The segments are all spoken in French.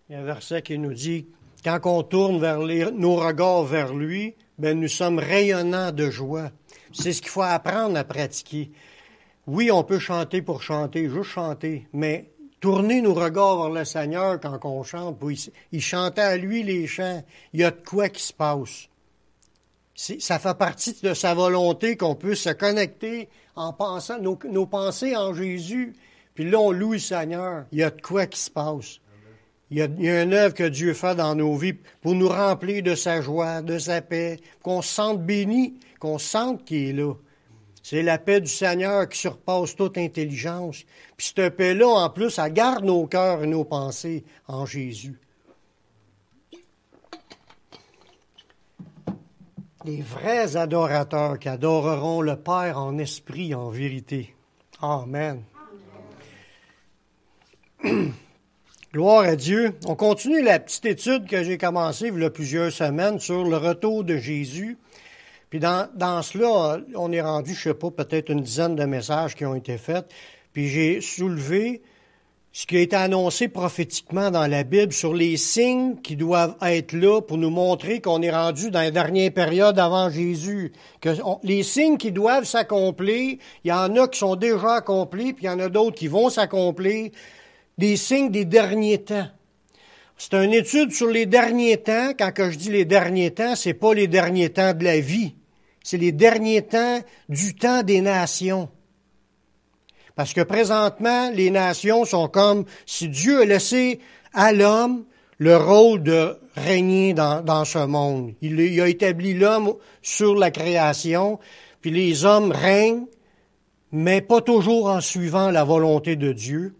Il y a un verset qui nous dit, quand on tourne nos regards vers lui, ben nous sommes rayonnants de joie. C'est ce qu'il faut apprendre à pratiquer. Oui, on peut chanter pour chanter, juste chanter, mais tourner nos regards vers le Seigneur quand on chante. Il chantait à lui les chants. Il y a de quoi qui se passe. Ça fait partie de sa volonté qu'on puisse se connecter en pensant nos pensées en Jésus. Puis là, on loue le Seigneur. Il y a de quoi qui se passe. Il y a une œuvre que Dieu fait dans nos vies pour nous remplir de sa joie, de sa paix, qu'on se sente béni, qu'on sente qu'il est là. C'est la paix du Seigneur qui surpasse toute intelligence. Puis cette paix-là, en plus, elle garde nos cœurs et nos pensées en Jésus. Les vrais adorateurs qui adoreront le Père en esprit, en vérité. Amen. Gloire à Dieu. On continue la petite étude que j'ai commencée il y a plusieurs semaines sur le retour de Jésus. Puis dans cela, on est rendu, je sais pas, peut-être une dizaine de messages qui ont été faits. Puis j'ai soulevé ce qui a été annoncé prophétiquement dans la Bible sur les signes qui doivent être là pour nous montrer qu'on est rendu dans la dernière période avant Jésus. Les signes qui doivent s'accomplir, il y en a qui sont déjà accomplis, puis il y en a d'autres qui vont s'accomplir. Des signes des derniers temps. C'est une étude sur les derniers temps. Quand je dis les derniers temps, c'est pas les derniers temps de la vie. C'est les derniers temps du temps des nations. Parce que présentement, les nations sont comme si Dieu a laissé à l'homme le rôle de régner dans ce monde. Il a établi l'homme sur la création, puis les hommes règnent, mais pas toujours en suivant la volonté de Dieu.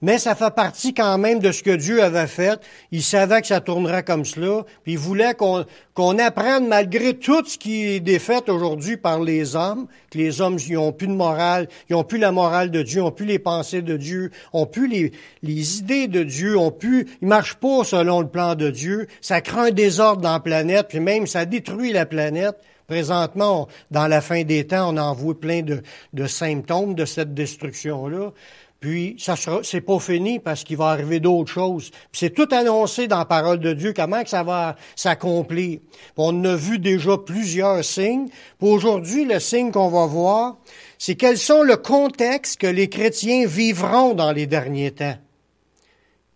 Mais ça fait partie quand même de ce que Dieu avait fait. Il savait que ça tournerait comme cela. Puis il voulait qu'on apprenne, malgré tout ce qui est défait aujourd'hui par les hommes, que les hommes, ils n'ont plus de morale, ils n'ont plus la morale de Dieu, ils n'ont plus les pensées de Dieu, ils n'ont plus les idées de Dieu, ils marchent pas selon le plan de Dieu. Ça crée un désordre dans la planète, puis même ça détruit la planète. Présentement, dans la fin des temps, on en voit plein de symptômes de cette destruction-là. Puis, c'est pas fini parce qu'il va arriver d'autres choses. Puis c'est tout annoncé dans la parole de Dieu, comment que ça va s'accomplir. On a vu déjà plusieurs signes. Puis aujourd'hui, le signe qu'on va voir, c'est quels sont le contexte que les chrétiens vivront dans les derniers temps.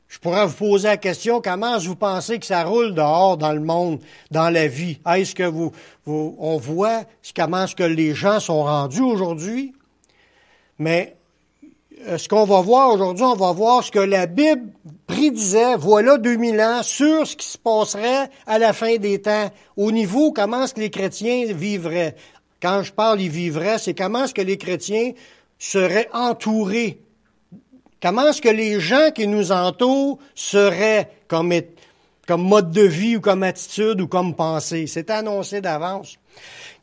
Je pourrais vous poser la question, comment vous pensez que ça roule dehors dans le monde, dans la vie? Est-ce que on voit comment est-ce que les gens sont rendus aujourd'hui? Mais ce qu'on va voir aujourd'hui, on va voir ce que la Bible prédisait, voilà 2000 ans, sur ce qui se passerait à la fin des temps, au niveau comment est-ce que les chrétiens vivraient. Quand je parle ils vivraient, c'est comment est-ce que les chrétiens seraient entourés. Comment est-ce que les gens qui nous entourent seraient comme mode de vie ou comme attitude ou comme pensée. C'est annoncé d'avance.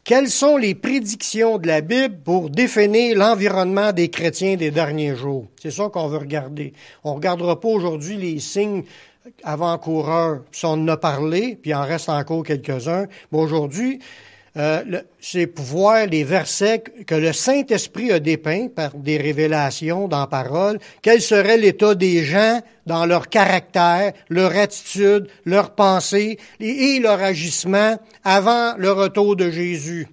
Quelles sont les prédictions de la Bible pour définir l'environnement des chrétiens des derniers jours? C'est ça qu'on veut regarder. On ne regardera pas aujourd'hui les signes avant-coureurs. Ça, on en a parlé, puis il en reste encore quelques-uns. Mais aujourd'hui, c'est pour voir les versets que le Saint-Esprit a dépeints par des révélations dans la parole. Quel serait l'état des gens dans leur caractère, leur attitude, leur pensée et leur agissement avant le retour de Jésus.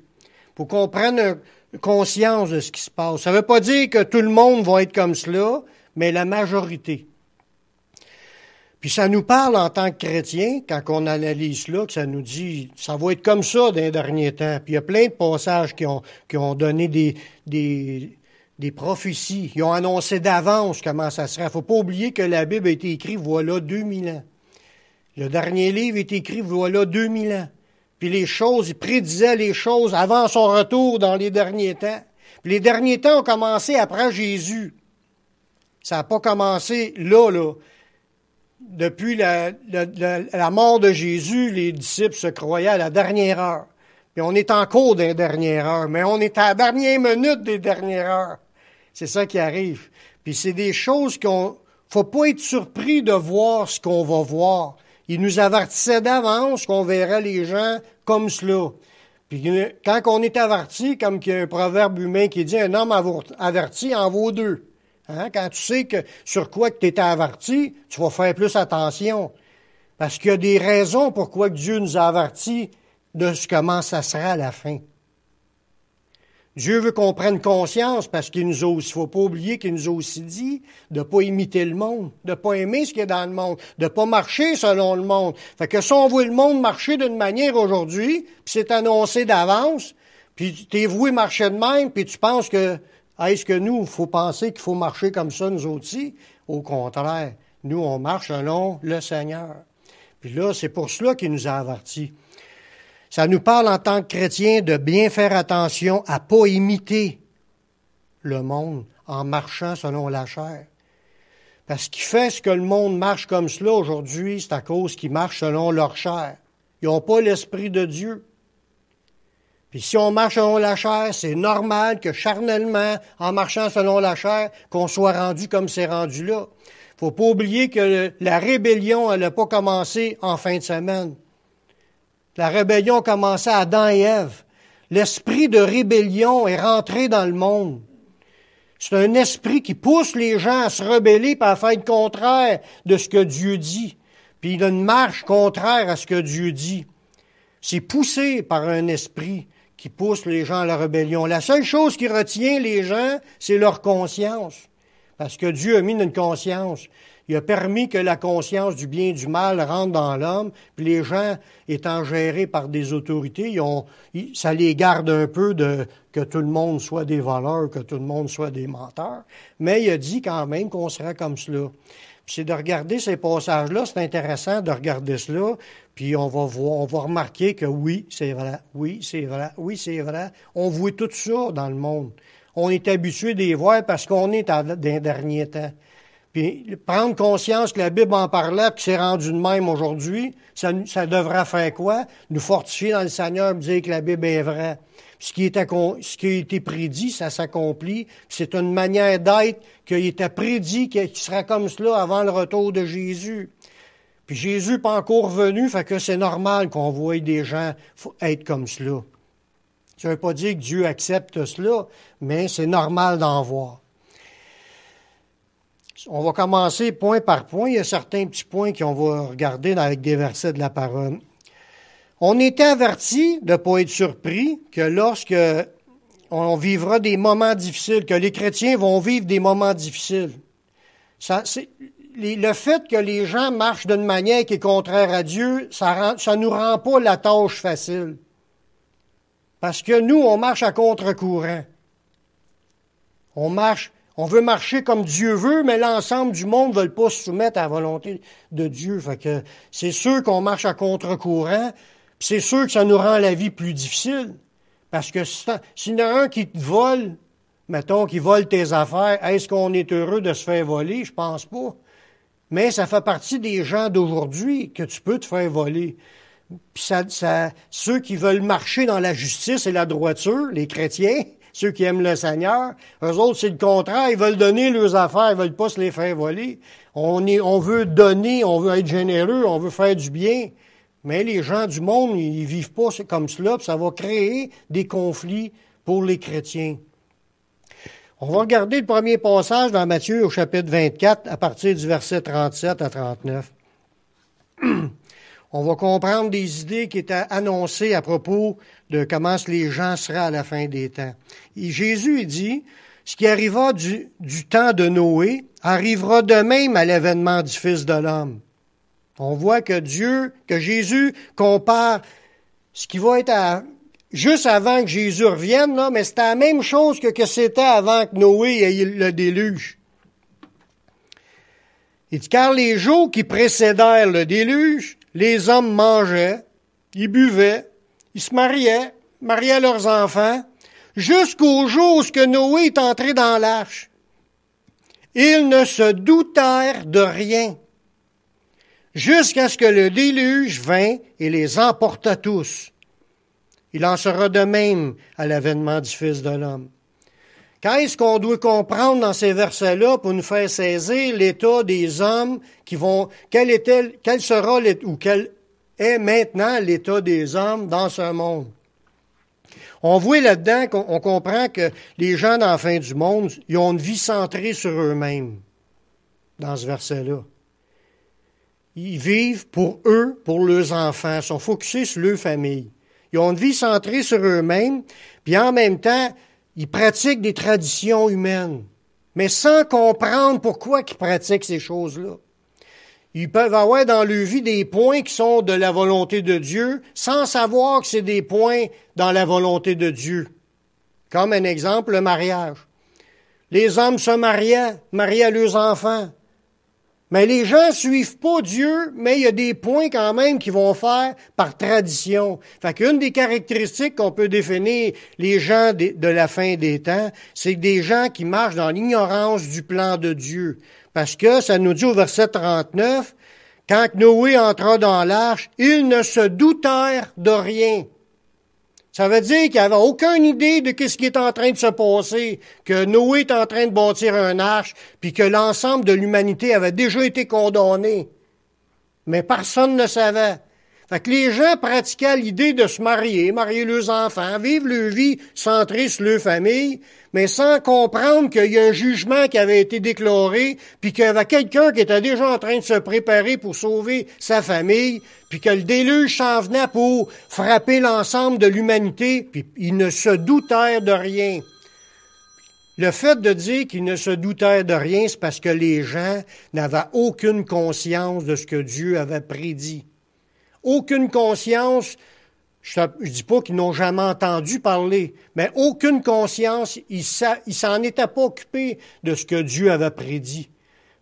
Pour qu'on prenne conscience de ce qui se passe. Ça ne veut pas dire que tout le monde va être comme cela, mais la majorité. Puis ça nous parle en tant que chrétiens, quand on analyse là, que ça nous dit, ça va être comme ça dans les derniers temps. Puis il y a plein de passages qui ont donné des prophéties. Ils ont annoncé d'avance comment ça serait. Il ne faut pas oublier que la Bible a été écrite voilà 2000 ans. Le dernier livre est écrit voilà 2000 ans. Puis les choses, il prédisait les choses avant son retour dans les derniers temps. Puis les derniers temps ont commencé après Jésus. Ça n'a pas commencé là. Depuis la mort de Jésus, les disciples se croyaient à la dernière heure. Puis on est encore dans les dernières heures, mais on est à la dernière minute des dernières heures. C'est ça qui arrive. Puis c'est des choses faut pas être surpris de voir ce qu'on va voir. Il nous avertissait d'avance qu'on verrait les gens comme cela. Puis quand on est averti, comme qu'il y a un proverbe humain qui dit « Un homme averti en vaut deux ». Hein? Quand tu sais que sur quoi que tu étais averti, tu vas faire plus attention. Parce qu'il y a des raisons pourquoi Dieu nous a avertis de comment ça sera à la fin. Dieu veut qu'on prenne conscience parce qu'il nous a aussi, faut pas oublier qu'il nous a aussi dit de pas imiter le monde, de pas aimer ce qui est dans le monde, de pas marcher selon le monde. Fait que si on voit le monde marcher d'une manière aujourd'hui, puis c'est annoncé d'avance, puis t'es voué marcher de même, puis tu penses que, est-ce que nous, il faut penser qu'il faut marcher comme ça, nous aussi? Au contraire, nous, on marche selon le Seigneur. Puis là, c'est pour cela qu'il nous a avertis. Ça nous parle en tant que chrétiens de bien faire attention à ne pas imiter le monde en marchant selon la chair. Parce qu'il fait ce que le monde marche comme cela aujourd'hui, c'est à cause qu'ils marchent selon leur chair. Ils n'ont pas l'Esprit de Dieu. Puis si on marche selon la chair, c'est normal que charnellement, en marchant selon la chair, qu'on soit rendu comme c'est rendu là. Faut pas oublier que la rébellion, elle n'a pas commencé en fin de semaine. La rébellion a commencé à Adam et Ève. L'esprit de rébellion est rentré dans le monde. C'est un esprit qui pousse les gens à se rebeller et à faire le contraire de ce que Dieu dit. Puis il a une marche contraire à ce que Dieu dit. C'est poussé par un esprit qui pousse les gens à la rébellion. La seule chose qui retient les gens, c'est leur conscience. Parce que Dieu a mis une conscience. Il a permis que la conscience du bien et du mal rentre dans l'homme, puis les gens étant gérés par des autorités, ça les garde un peu de que tout le monde soit des voleurs, que tout le monde soit des menteurs. Mais il a dit quand même qu'on serait comme cela. Puis c'est de regarder ces passages-là, c'est intéressant de regarder cela, puis on va remarquer que oui, c'est vrai, oui, c'est vrai, oui, c'est vrai. On voit tout ça dans le monde. On est habitué d'y voir parce qu'on est dans les derniers temps. Puis prendre conscience que la Bible en parlait, puis c'est rendu de même aujourd'hui, ça devrait faire quoi? Nous fortifier dans le Seigneur, dire que la Bible est vraie. Puis ce qui a été prédit, ça s'accomplit. Puis c'est une manière d'être qui était prédit, qui sera comme cela avant le retour de Jésus. Puis Jésus n'est pas encore venu, fait que c'est normal qu'on voie des gens être comme cela. Ça ne veut pas dire que Dieu accepte cela, mais c'est normal d'en voir. On va commencer point par point. Il y a certains petits points qu'on va regarder avec des versets de la parole. On était avertis de ne pas être surpris que lorsque on vivra des moments difficiles, que les chrétiens vont vivre des moments difficiles. Le fait que les gens marchent d'une manière qui est contraire à Dieu, ça nous rend pas la tâche facile. Parce que nous, on marche à contre-courant. On veut marcher comme Dieu veut, mais l'ensemble du monde ne veut pas se soumettre à la volonté de Dieu. Fait que c'est sûr qu'on marche à contre-courant, puis c'est sûr que ça nous rend la vie plus difficile. Parce que s'il y en a un qui te vole, mettons, qui vole tes affaires, est-ce qu'on est heureux de se faire voler? Je pense pas. Mais ça fait partie des gens d'aujourd'hui que tu peux te faire voler. Puis ceux qui veulent marcher dans la justice et la droiture, les chrétiens, ceux qui aiment le Seigneur, eux autres, c'est le contraire. Ils veulent donner leurs affaires, ils veulent pas se les faire voler. On veut donner, on veut être généreux, on veut faire du bien. Mais les gens du monde, ils vivent pas comme cela, puis ça va créer des conflits pour les chrétiens. On va regarder le premier passage dans Matthieu au chapitre 24, à partir du verset 37 à 39. On va comprendre des idées qui étaient annoncées à propos de comment les gens seraient à la fin des temps. Et Jésus il dit, ce qui arriva du temps de Noé arrivera de même à l'avènement du Fils de l'homme. On voit que Jésus compare ce qui va être juste avant que Jésus revienne, là, mais c'était la même chose que c'était avant que Noé ait le déluge. Il dit, car les jours qui précédèrent le déluge, les hommes mangeaient, ils buvaient, ils se mariaient leurs enfants, jusqu'au jour où Noé est entré dans l'arche. Ils ne se doutèrent de rien, jusqu'à ce que le déluge vint et les emporta tous. Il en sera de même à l'avènement du Fils de l'homme. Qu'est-ce qu'on doit comprendre dans ces versets-là pour nous faire saisir l'état des hommes quel est maintenant l'état des hommes dans ce monde? On voit là-dedans qu'on comprend que les gens dans la fin du monde, ils ont une vie centrée sur eux-mêmes, dans ce verset-là. Ils vivent pour eux, pour leurs enfants, ils sont focusés sur leur famille. Ils ont une vie centrée sur eux-mêmes, puis en même temps, ils pratiquent des traditions humaines, mais sans comprendre pourquoi ils pratiquent ces choses-là. Ils peuvent avoir dans leur vie des points qui sont de la volonté de Dieu, sans savoir que c'est des points dans la volonté de Dieu. Comme un exemple, le mariage. Les hommes se mariaient à leurs enfants. Mais les gens ne suivent pas Dieu, mais il y a des points quand même qu'ils vont faire par tradition. Fait qu'une des caractéristiques qu'on peut définir les gens de la fin des temps, c'est des gens qui marchent dans l'ignorance du plan de Dieu. Parce que ça nous dit au verset 39, quand Noé entra dans l'arche, ils ne se doutèrent de rien. Ça veut dire qu'il n'avait aucune idée de ce qui est en train de se passer, que Noé est en train de bâtir un arche, puis que l'ensemble de l'humanité avait déjà été condamné. Mais personne ne savait. Fait que les gens pratiquaient l'idée de se marier leurs enfants, vivre leur vie centrée sur leur famille, mais sans comprendre qu'il y a un jugement qui avait été déclaré, puis qu'il y avait quelqu'un qui était déjà en train de se préparer pour sauver sa famille, puis que le déluge s'en venait pour frapper l'ensemble de l'humanité, puis ils ne se doutèrent de rien. Le fait de dire qu'ils ne se doutèrent de rien, c'est parce que les gens n'avaient aucune conscience de ce que Dieu avait prédit. Aucune conscience, je dis pas qu'ils n'ont jamais entendu parler, mais aucune conscience, ils s'en étaient pas occupés de ce que Dieu avait prédit.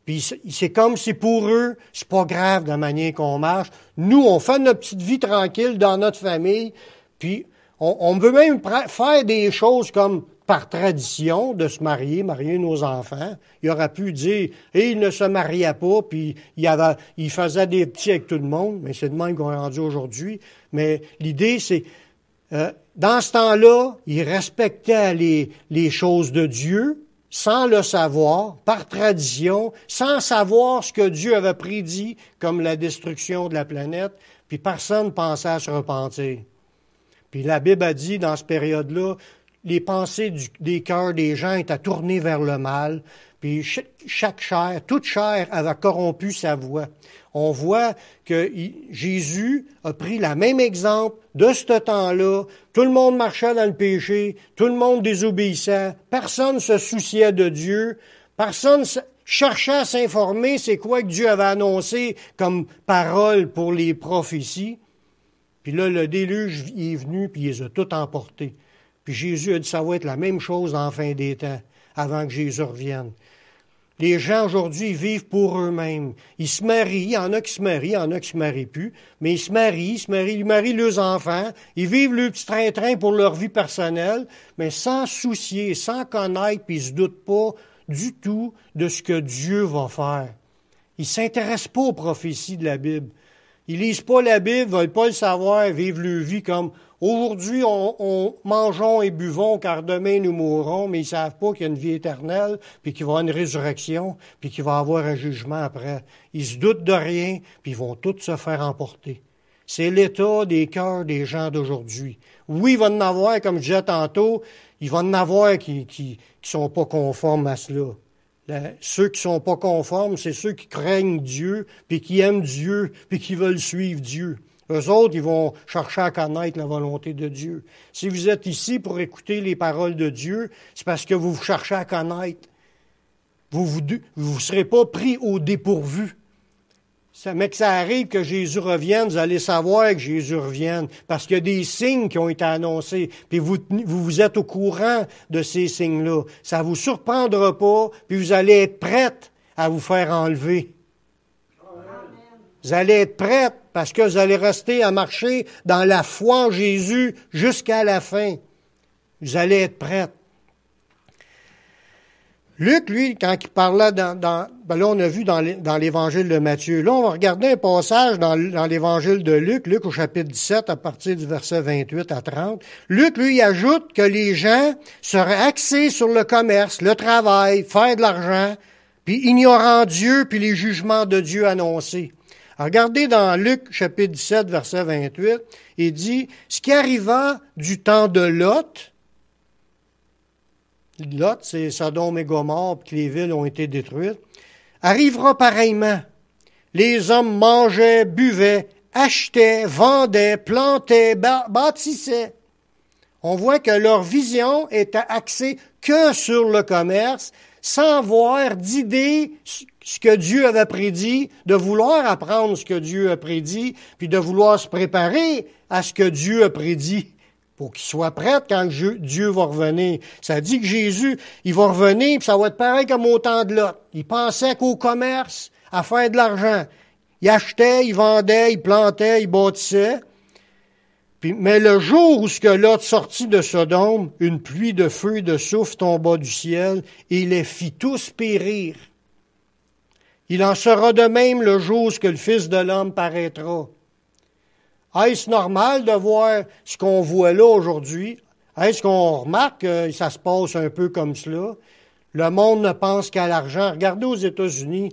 Puis c'est comme si pour eux, c'est pas grave de la manière qu'on marche. Nous, on fait notre petite vie tranquille dans notre famille, puis on veut même faire des choses comme par tradition de se marier nos enfants. Il aurait pu dire, il ne se mariait pas, puis il faisait des petits avec tout le monde, mais c'est de même qu'on est rendu aujourd'hui. Mais l'idée, c'est, dans ce temps-là, il respectait les choses de Dieu, sans le savoir, par tradition, sans savoir ce que Dieu avait prédit, comme la destruction de la planète, puis personne ne pensait à se repentir. Puis la Bible a dit, dans cette période-là, les pensées des cœurs des gens étaient tournées vers le mal, puis chaque chair, toute chair avait corrompu sa voix. On voit que Jésus a pris le même exemple de ce temps-là. Tout le monde marchait dans le péché, tout le monde désobéissait, personne ne se souciait de Dieu, personne cherchait à s'informer c'est quoi que Dieu avait annoncé comme parole pour les prophéties. Puis là, le déluge est venu, puis il les a tout emportés. Puis Jésus a dit, ça va être la même chose en fin des temps, avant que Jésus revienne. Les gens aujourd'hui vivent pour eux-mêmes. Ils se marient, il y en a qui se marient, il y en a qui se marient plus, mais ils marient leurs enfants, ils vivent le petit train-train pour leur vie personnelle, mais sans soucier, sans connaître, puis ils se doutent pas du tout de ce que Dieu va faire. Ils s'intéressent pas aux prophéties de la Bible. Ils lisent pas la Bible, veulent pas le savoir, vivent leur vie comme aujourd'hui, on mangeons et buvons, car demain nous mourrons, mais ils savent pas qu'il y a une vie éternelle, puis qu'il va y avoir une résurrection, puis qu'il va y avoir un jugement après. Ils se doutent de rien, puis ils vont tous se faire emporter. C'est l'état des cœurs des gens d'aujourd'hui. Oui, il va en avoir, comme je disais tantôt, il va en avoir qui sont pas conformes à cela. Ceux qui sont pas conformes, c'est ceux qui craignent Dieu, puis qui aiment Dieu, puis qui veulent suivre Dieu. Eux autres, ils vont chercher à connaître la volonté de Dieu. Si vous êtes ici pour écouter les paroles de Dieu, c'est parce que vous cherchez à connaître. Vous serez pas pris au dépourvu. Mais que ça arrive que Jésus revienne, vous allez savoir que Jésus revienne, parce qu'il y a des signes qui ont été annoncés, puis vous êtes au courant de ces signes-là. Ça vous surprendra pas, puis vous allez être prête à vous faire enlever. Vous allez être prête, parce que vous allez rester à marcher dans la foi en Jésus jusqu'à la fin. Vous allez être prête. Luc, lui, quand il parlait ben là, on a vu dans l'évangile de Matthieu. Là, on va regarder un passage dans l'évangile de Luc au chapitre 17, à partir du verset 28 à 30. Luc, lui, il ajoute que les gens seraient axés sur le commerce, le travail, faire de l'argent, puis ignorant Dieu, puis les jugements de Dieu annoncés. Regardez dans Luc, chapitre 17, verset 28, il dit, « Ce qui arriva du temps de Lot, Lot, c'est Sodome et Gomorrhe, puis que les villes ont été détruites, arrivera pareillement. Les hommes mangeaient, buvaient, achetaient, vendaient, plantaient, bâtissaient. » On voit que leur vision était axée que sur le commerce, sans avoir d'idée ce que Dieu avait prédit, de vouloir apprendre ce que Dieu a prédit, puis de vouloir se préparer à ce que Dieu a prédit pour qu'il soit prêt quand Dieu va revenir. Ça dit que Jésus, il va revenir, puis ça va être pareil comme au temps de Lot. Il pensait qu'au commerce, à faire de l'argent. Il achetait, il vendait, il plantait, il bâtissait. Mais le jour où ce que Lot sortit de Sodome, une pluie de feu et de souffle tomba du ciel et les fit tous périr. Il en sera de même le jour où ce que le Fils de l'homme paraîtra. Est-ce normal de voir ce qu'on voit là aujourd'hui? Est-ce qu'on remarque que ça se passe un peu comme cela? Le monde ne pense qu'à l'argent. Regardez aux États-Unis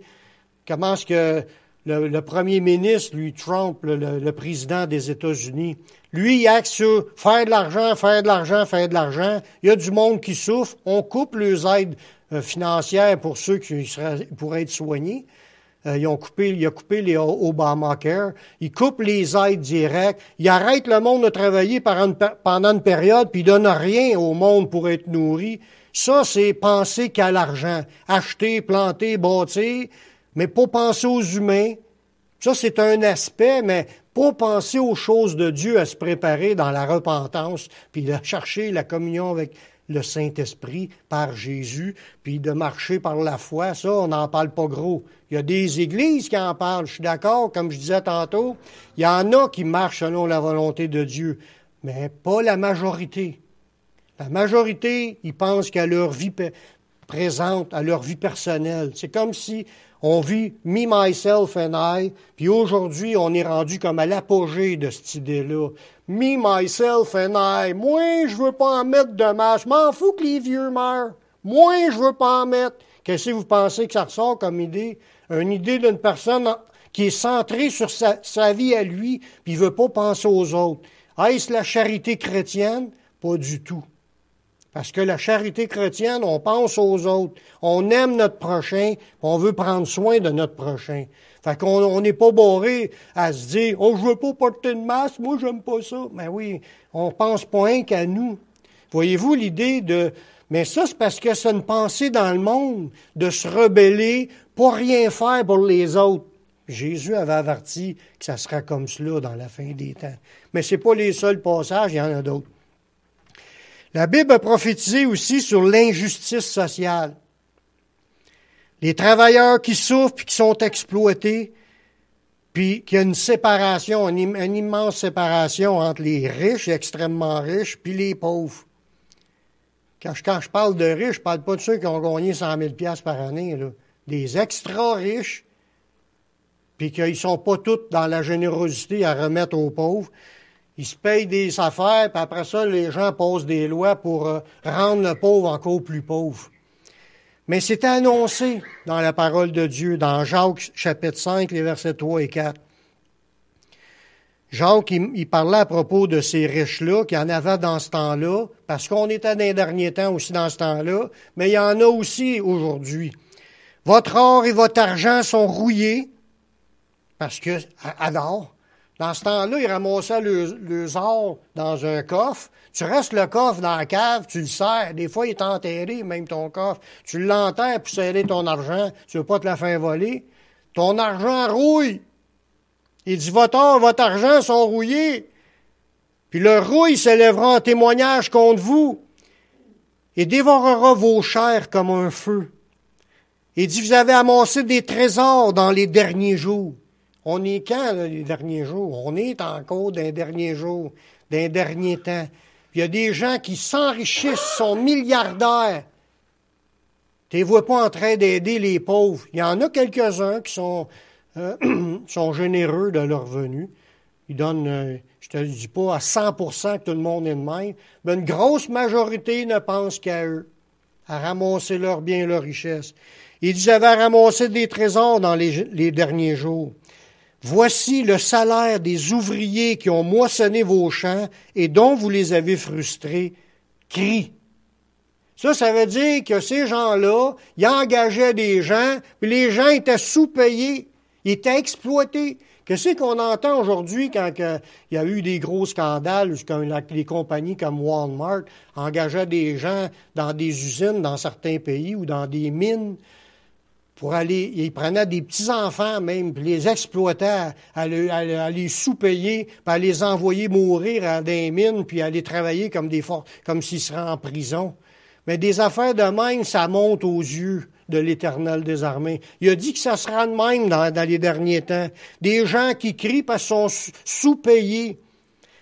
comment est-ce que le premier ministre, lui, Trump, le président des États-Unis, lui, il axe sur faire de l'argent, faire de l'argent, faire de l'argent. Il y a du monde qui souffre. On coupe les aides financières pour ceux qui pourraient être soignés. Il a coupé les Obamacare. Il coupe les aides directes. Il arrête le monde de travailler pendant une période, puis il donne rien au monde pour être nourri. Ça, c'est penser qu'à l'argent. Acheter, planter, bâtir, mais pas penser aux humains. Ça, c'est un aspect, mais pas penser aux choses de Dieu, à se préparer dans la repentance, puis à chercher la communion avec le Saint-Esprit par Jésus, puis de marcher par la foi. Ça, on n'en parle pas gros. Il y a des églises qui en parlent, je suis d'accord, comme je disais tantôt. Il y en a qui marchent selon la volonté de Dieu, mais pas la majorité. La majorité, ils pensent qu'à leur vie présente, à leur vie personnelle. C'est comme si on vit « me, myself and I », puis aujourd'hui, on est rendu comme à l'apogée de cette idée-là. « Me, myself and I ». Moi, je veux pas en mettre de masse. Je m'en fous que les vieux meurent. Moi, je veux pas en mettre. Qu'est-ce que vous pensez que ça ressort comme idée? Une idée d'une personne qui est centrée sur sa vie à lui, puis il veut pas penser aux autres. Est-ce la charité chrétienne? Pas du tout. Parce que la charité chrétienne, on pense aux autres. On aime notre prochain, on veut prendre soin de notre prochain. Fait qu'on n'est pas barré à se dire « Oh, je veux pas porter de masque, moi, j'aime pas ça. » Mais oui, on pense pas rien qu'à nous. Voyez-vous l'idée de... Mais ça, c'est parce que c'est une pensée dans le monde de se rebeller, pas rien faire pour les autres. Jésus avait averti que ça sera comme cela dans la fin des temps. Mais c'est pas les seuls passages, il y en a d'autres. La Bible a prophétisé aussi sur l'injustice sociale. Les travailleurs qui souffrent et qui sont exploités, puis qu'il y a une séparation, une immense séparation entre les riches, extrêmement riches, puis les pauvres. Quand je parle de riches, je ne parle pas de ceux qui ont gagné 100 000 $ par année, là. Des extra riches, puis qu'ils ne sont pas tous dans la générosité à remettre aux pauvres. Ils se payent des affaires, puis après ça, les gens posent des lois pour rendre le pauvre encore plus pauvre. Mais c'est annoncé dans la parole de Dieu, dans Jacques chapitre 5, les versets 3 et 4. Jacques, il parlait à propos de ces riches-là, qu'il y en avait dans ce temps-là, parce qu'on était dans les derniers temps aussi dans ce temps-là, mais il y en a aussi aujourd'hui. Votre or et votre argent sont rouillés, parce que, alors, dans ce temps-là, ils ramassaient le or dans un coffre. Tu restes le coffre dans la cave, tu le serres. Des fois, il est enterré, même ton coffre. Tu l'enterres pour serrer ton argent. Tu veux pas te la faire voler. Ton argent rouille. Il dit, votre or, votre argent sont rouillés. Puis le rouille s'élèvera en témoignage contre vous et dévorera vos chairs comme un feu. Il dit, vous avez amassé des trésors dans les derniers jours. On est quand, là, les derniers jours? On est encore dans les derniers jours, dans les derniers temps. Puis il y a des gens qui s'enrichissent, sont milliardaires. Tu ne les vois pas en train d'aider les pauvres. Il y en a quelques-uns qui sont généreux de leurs revenus. Ils donnent, je ne te dis pas à 100% que tout le monde est de même, mais une grosse majorité ne pense qu'à eux, à ramasser leurs biens et leurs richesses. Ils avaient ramassé des trésors dans les derniers jours. Voici le salaire des ouvriers qui ont moissonné vos champs et dont vous les avez frustrés, crie. Ça veut dire que ces gens-là, ils engageaient des gens, puis les gens étaient sous-payés, ils étaient exploités. Qu'est-ce qu'on entend aujourd'hui quand il y a eu des gros scandales, quand les compagnies comme Walmart engageaient des gens dans des usines dans certains pays ou dans des mines pour aller, ils prenaient des petits-enfants même, puis les exploitaient à les sous-payer, puis à les envoyer mourir dans des mines, puis à aller travailler comme s'ils seraient en prison. Mais des affaires de même, ça monte aux yeux de l'Éternel des armées. Il a dit que ça sera de même dans les derniers temps. Des gens qui crient parce qu'ils sont sous-payés.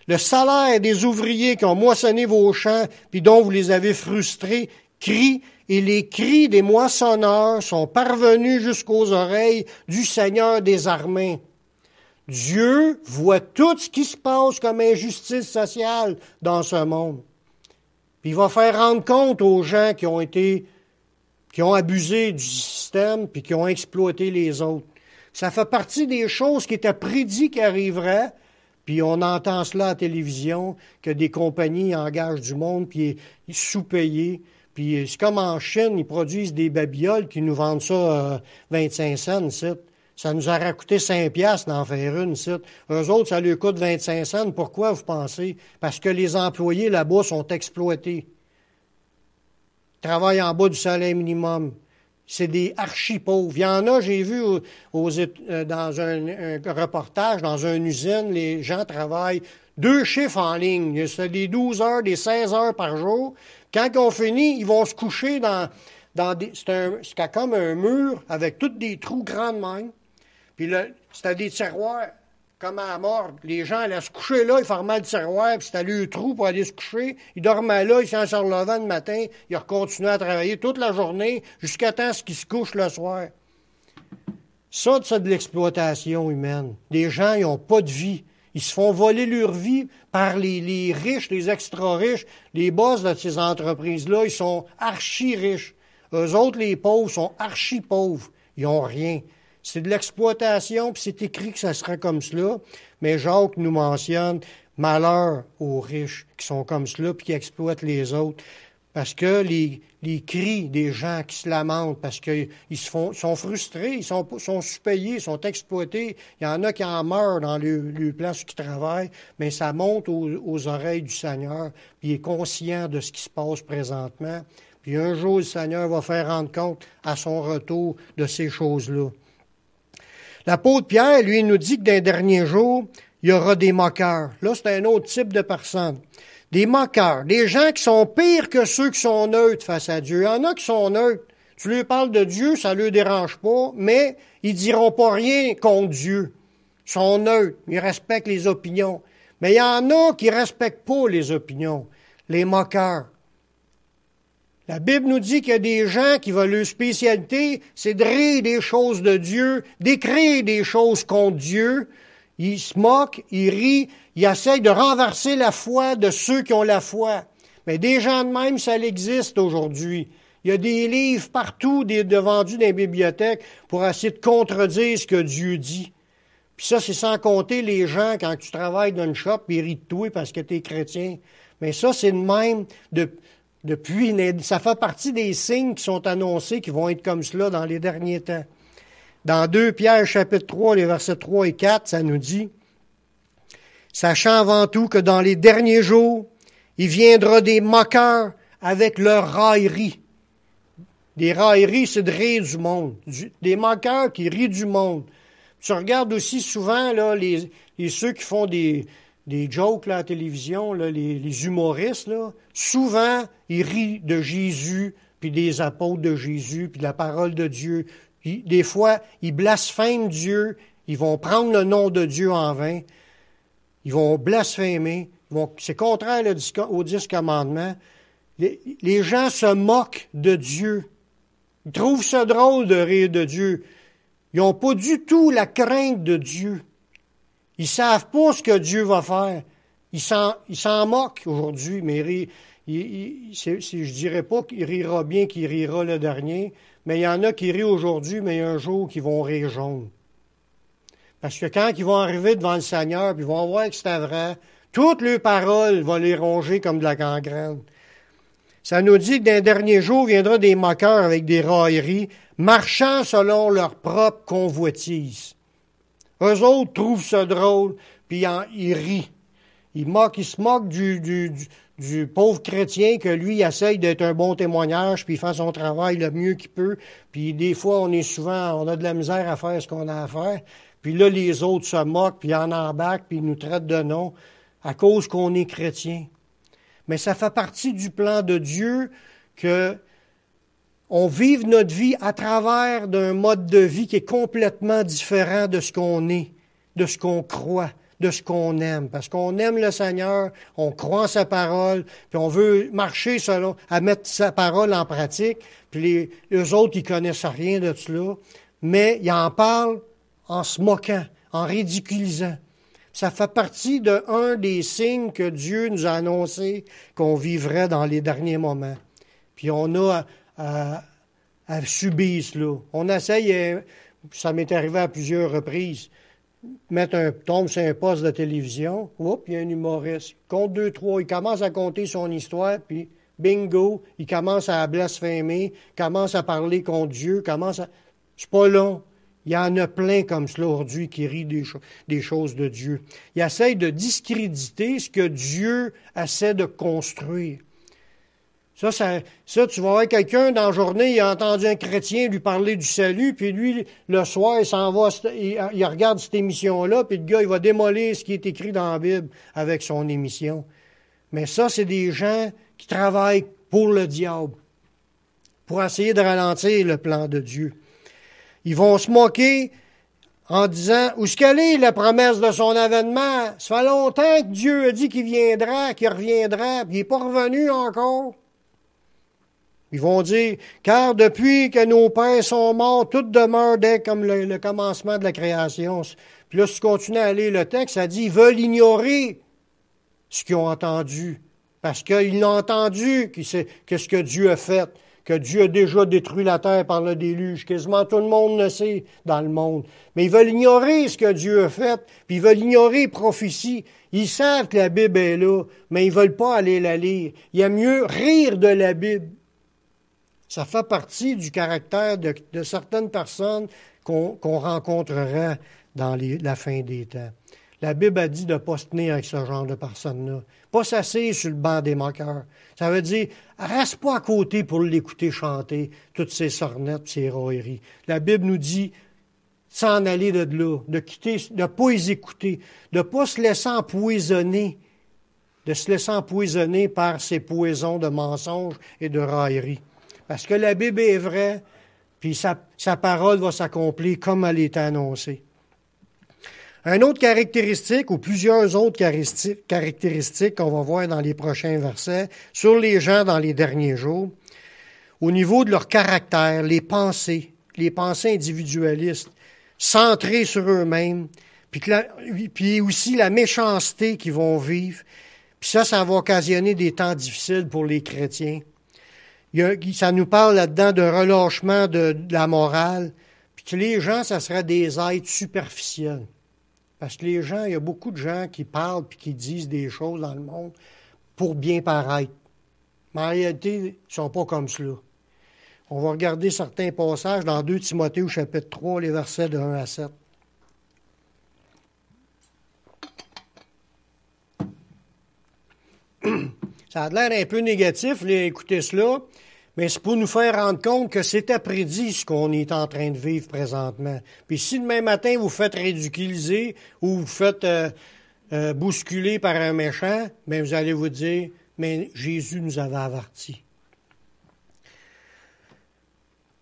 Le salaire des ouvriers qui ont moissonné vos champs, puis dont vous les avez frustrés, crient, et les cris des moissonneurs sont parvenus jusqu'aux oreilles du Seigneur des armées. Dieu voit tout ce qui se passe comme injustice sociale dans ce monde. Puis il va faire rendre compte aux gens qui ont abusé du système puis qui ont exploité les autres. Ça fait partie des choses qui étaient prédites qui arriveraient, puis on entend cela à la télévision, que des compagnies engagent du monde, puis ils sous-payés. Puis c'est comme en Chine, ils produisent des babioles qui nous vendent ça 25 cents, ici. Ça nous aurait coûté 5 piastres d'en faire une, ici. Eux autres, ça leur coûte 25 cents. Pourquoi, vous pensez? Parce que les employés là-bas sont exploités. Ils travaillent en bas du salaire minimum. C'est des archi-pauvres. Il y en a, j'ai vu dans un reportage, dans une usine, les gens travaillent 2 chiffres en ligne. C'est des 12 heures, des 16 heures par jour. Quand ils ont fini, ils vont se coucher c'est comme un mur avec tous des trous grands de même. Puis là, c'était des tiroirs comme à la mort. Les gens allaient se coucher là, ils fermaient le tiroir, puis c'était le trou pour aller se coucher. Ils dormaient là, ils s'en se relevaient le matin, ils continuaient à travailler toute la journée jusqu'à temps qu'ils se couchent le soir. Ça, c'est de l'exploitation humaine. Les gens, ils n'ont pas de vie. Ils se font voler leur vie par les riches, les extra-riches. Les boss de ces entreprises-là, ils sont archi-riches. Eux autres, les pauvres, sont archi-pauvres. Ils n'ont rien. C'est de l'exploitation, puis c'est écrit que ça sera comme cela. Mais Jacques nous mentionne malheur aux riches qui sont comme cela, puis qui exploitent les autres. Parce que les cris des gens qui se lamentent, parce qu'ils sont frustrés, ils sont sous-payés, ils sont exploités. Il y en a qui en meurent dans le place où ils travaillent, mais ça monte aux oreilles du Seigneur, puis il est conscient de ce qui se passe présentement. Puis un jour, le Seigneur va faire rendre compte à son retour de ces choses-là. L'apôtre Pierre, lui, nous dit que dans les derniers jours, il y aura des moqueurs. Là, c'est un autre type de personne. Des moqueurs, des gens qui sont pires que ceux qui sont neutres face à Dieu. Il y en a qui sont neutres. Tu leur parles de Dieu, ça ne leur dérange pas, mais ils diront pas rien contre Dieu. Ils sont neutres, ils respectent les opinions. Mais il y en a qui respectent pas les opinions, les moqueurs. La Bible nous dit qu'il y a des gens qui veulent leur spécialité, c'est de rire des choses de Dieu, d'écrire des choses contre Dieu. Ils se moquent, ils rient, ils essayent de renverser la foi de ceux qui ont la foi. Mais des gens de même, ça existe aujourd'hui. Il y a des livres partout vendus dans les bibliothèques pour essayer de contredire ce que Dieu dit. Puis ça, c'est sans compter les gens, quand tu travailles dans une shop, ils rient de toi parce que tu es chrétien. Mais ça, c'est de même depuis, ça fait partie des signes qui sont annoncés qui vont être comme cela dans les derniers temps. Dans 2 Pierre, chapitre 3, les versets 3 et 4, ça nous dit « Sachant avant tout que dans les derniers jours, il viendra des moqueurs avec leurs railleries. » Des railleries, c'est de rire du monde. Des moqueurs qui rient du monde. Tu regardes aussi souvent là, ceux qui font des jokes là, à la télévision, là, les humoristes, là, souvent, ils rient de Jésus, puis des apôtres de Jésus, puis de la parole de Dieu. Des fois, ils blasphèment Dieu, ils vont prendre le nom de Dieu en vain, ils vont blasphémer, c'est contraire aux 10 commandements. Les gens se moquent de Dieu. Ils trouvent ça drôle de rire de Dieu. Ils n'ont pas du tout la crainte de Dieu. Ils savent pas ce que Dieu va faire. Ils s'en moquent aujourd'hui, mais je dirais pas qu'il rira bien, qu'il rira le dernier, mais il y en a qui rient aujourd'hui, mais il y a un jour qui vont rire jaune. Parce que quand ils vont arriver devant le Seigneur, puis ils vont voir que c'était vrai, toutes leurs paroles vont les ronger comme de la gangrène. Ça nous dit que dans les derniers jours viendra des moqueurs avec des railleries, marchant selon leur propre convoitise. Eux autres trouvent ça drôle, puis ils rient. Ils se moquent du pauvre chrétien que lui, il essaye d'être un bon témoignage, puis il fait son travail le mieux qu'il peut. Puis des fois, on a de la misère à faire ce qu'on a à faire. Puis là, les autres se moquent, puis ils en embarquent, puis ils nous traitent de nom à cause qu'on est chrétien. Mais ça fait partie du plan de Dieu que on vive notre vie à travers d'un mode de vie qui est complètement différent de ce qu'on est, de ce qu'on croit, de ce qu'on aime. Parce qu'on aime le Seigneur, on croit en sa parole, puis on veut marcher à mettre sa parole en pratique. Puis les autres, ils connaissent rien de cela, mais ils en parlent en se moquant, en ridiculisant. Ça fait partie d'un des signes que Dieu nous a annoncé qu'on vivrait dans les derniers moments. Puis on a à subir cela. On essaye, ça m'est arrivé à plusieurs reprises, tombe sur un poste de télévision, il y a un humoriste, il compte 2, 3, il commence à compter son histoire, puis bingo, il commence à blasphémer, commence à parler contre Dieu, c'est pas long. Il y en a plein comme cela aujourd'hui qui rient des choses de Dieu. Ils essayent de discréditer ce que Dieu essaie de construire. Ça, tu vas voir quelqu'un dans la journée, il a entendu un chrétien lui parler du salut, puis lui, le soir, il s'en va, il regarde cette émission-là, puis le gars, il va démolir ce qui est écrit dans la Bible avec son émission. Mais ça, c'est des gens qui travaillent pour le diable, pour essayer de ralentir le plan de Dieu. Ils vont se moquer en disant « Où est-ce qu'elle est, la promesse de son avènement? Ça fait longtemps que Dieu a dit qu'il viendra, qu'il reviendra, puis il n'est pas revenu encore. » Ils vont dire « Car depuis que nos pères sont morts, tout demeure dès comme le commencement de la création. » Puis là, si tu continues à lire le texte, ça dit « Ils veulent ignorer ce qu'ils ont entendu. » Parce qu'ils l'ont entendu, qu'est-ce que Dieu a fait. Que Dieu a déjà détruit la terre par le déluge. Quasiment tout le monde le sait dans le monde. Mais ils veulent ignorer ce que Dieu a fait, puis ils veulent ignorer les prophéties. Ils savent que la Bible est là, mais ils ne veulent pas aller la lire. Il y a mieux rire de la Bible. Ça fait partie du caractère de certaines personnes qu'on rencontrera dans la fin des temps. La Bible a dit de ne pas se tenir avec ce genre de personnes-là. Pas s'asseoir sur le banc des moqueurs. Ça veut dire, reste pas à côté pour l'écouter chanter, toutes ces sornettes, ces railleries. La Bible nous dit, s'en aller de là, de ne pas les écouter, de ne pas se laisser empoisonner, par ces poisons de mensonges et de railleries. Parce que la Bible est vraie, puis sa parole va s'accomplir comme elle est annoncée. Une autre caractéristique, ou plusieurs autres caractéristiques qu'on va voir dans les prochains versets, sur les gens dans les derniers jours, au niveau de leur caractère, les pensées individualistes, centrées sur eux-mêmes, puis aussi la méchanceté qu'ils vont vivre. Puis ça va occasionner des temps difficiles pour les chrétiens. Ça nous parle là-dedans d'un relâchement de la morale, puis que les gens, ça serait des êtres superficiels. Parce que les gens, il y a beaucoup de gens qui parlent puis qui disent des choses dans le monde pour bien paraître. Mais en réalité, ils ne sont pas comme cela. On va regarder certains passages dans 2 Timothée au chapitre 3, les versets de 1 à 7. Ça a l'air un peu négatif, écouter cela, mais c'est pour nous faire rendre compte que c'est prédit ce qu'on est en train de vivre présentement. Puis si demain matin vous faites ridiculiser ou vous faites bousculer par un méchant, bien vous allez vous dire, mais Jésus nous avait avertis.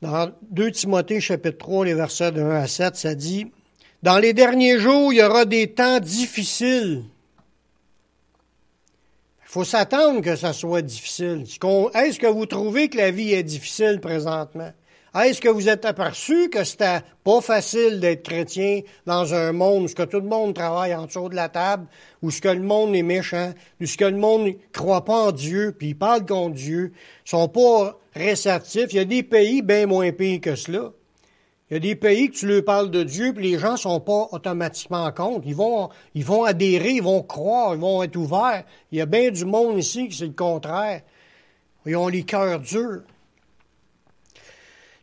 Dans 2 Timothée chapitre 3, les versets de 1 à 7, ça dit « Dans les derniers jours, il y aura des temps difficiles. » Il faut s'attendre que ça soit difficile. Est-ce que vous trouvez que la vie est difficile présentement? Est-ce que vous êtes aperçu que c'était pas facile d'être chrétien dans un monde où ce que tout le monde travaille en dessous de la table, où ce que le monde est méchant, où ce que le monde ne croit pas en Dieu, puis ils parlent contre Dieu, sont pas réceptifs. Il y a des pays bien moins pires que cela. Il y a des pays que tu leur parles de Dieu, puis les gens ne sont pas automatiquement contre. Ils vont adhérer, ils vont croire, ils vont être ouverts. Il y a bien du monde ici qui c'est le contraire. Ils ont les cœurs durs.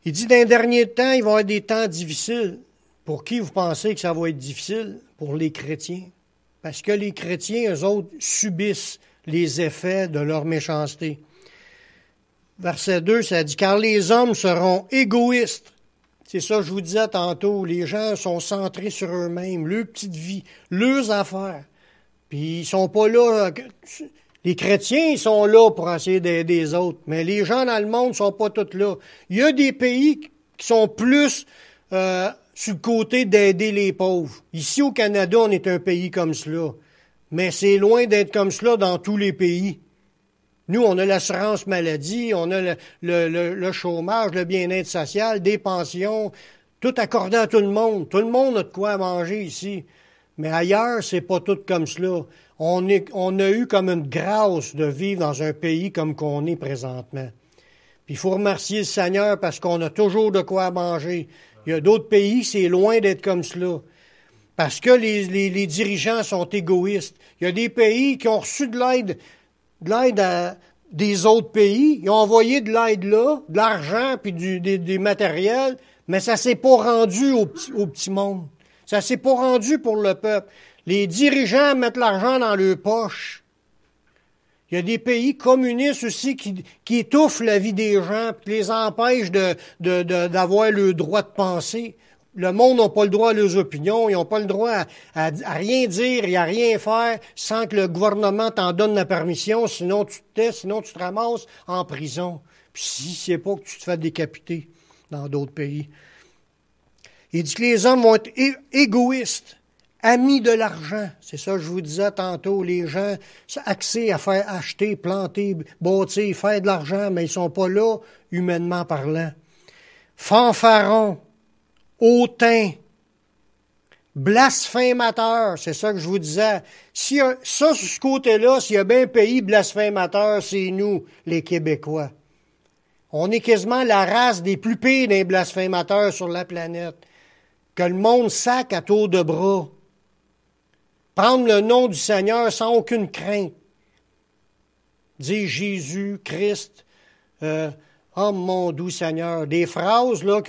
Il dit, dans les derniers temps, il va y avoir des temps difficiles. Pour qui vous pensez que ça va être difficile? Pour les chrétiens. Parce que les chrétiens, eux autres, subissent les effets de leur méchanceté. Verset 2, ça dit, « Car les hommes seront égoïstes. » C'est ça que je vous disais tantôt. Les gens sont centrés sur eux-mêmes, leur petite vie, leurs affaires. Puis ils sont pas là. Les chrétiens, ils sont là pour essayer d'aider les autres. Mais les gens dans le monde ne sont pas tous là. Il y a des pays qui sont plus sur le côté d'aider les pauvres. Ici au Canada, on est un pays comme cela. Mais c'est loin d'être comme cela dans tous les pays. Nous, on a l'assurance maladie, on a le chômage, le bien-être social, des pensions, tout accordé à tout le monde. Tout le monde a de quoi manger ici. Mais ailleurs, c'est pas tout comme cela. On a eu comme une grâce de vivre dans un pays comme qu'on est présentement. Puis il faut remercier le Seigneur parce qu'on a toujours de quoi manger. Il y a d'autres pays, c'est loin d'être comme cela. Parce que les dirigeants sont égoïstes. Il y a des pays qui ont reçu de l'aide des autres pays. Ils ont envoyé de l'aide là, de l'argent puis des matériels, mais ça s'est pas rendu au petit monde. Ça s'est pas rendu pour le peuple. Les dirigeants mettent l'argent dans leurs poches. Il y a des pays communistes aussi qui étouffent la vie des gens, qui les empêchent d'avoir le droit de penser. Le monde n'a pas le droit à leurs opinions, ils n'ont pas le droit à rien dire et à rien faire sans que le gouvernement t'en donne la permission, sinon tu te tais, sinon tu te ramasses en prison. Puis si c'est pas que tu te fais décapiter dans d'autres pays. Il dit que les hommes vont être égoïstes, amis de l'argent. C'est ça que je vous disais tantôt, les gens axés à faire acheter, planter, bâtir, faire de l'argent, mais ils sont pas là humainement parlant. Fanfarons, hautains, blasphémateurs, c'est ça que je vous disais. Ça, sur ce côté-là, s'il y a bien un pays blasphémateur, c'est nous, les Québécois. On est quasiment la race des plus pires des blasphémateurs sur la planète. Que le monde sac à tour de bras. Prendre le nom du Seigneur sans aucune crainte. Dire Jésus, Christ, oh mon doux Seigneur. Des phrases là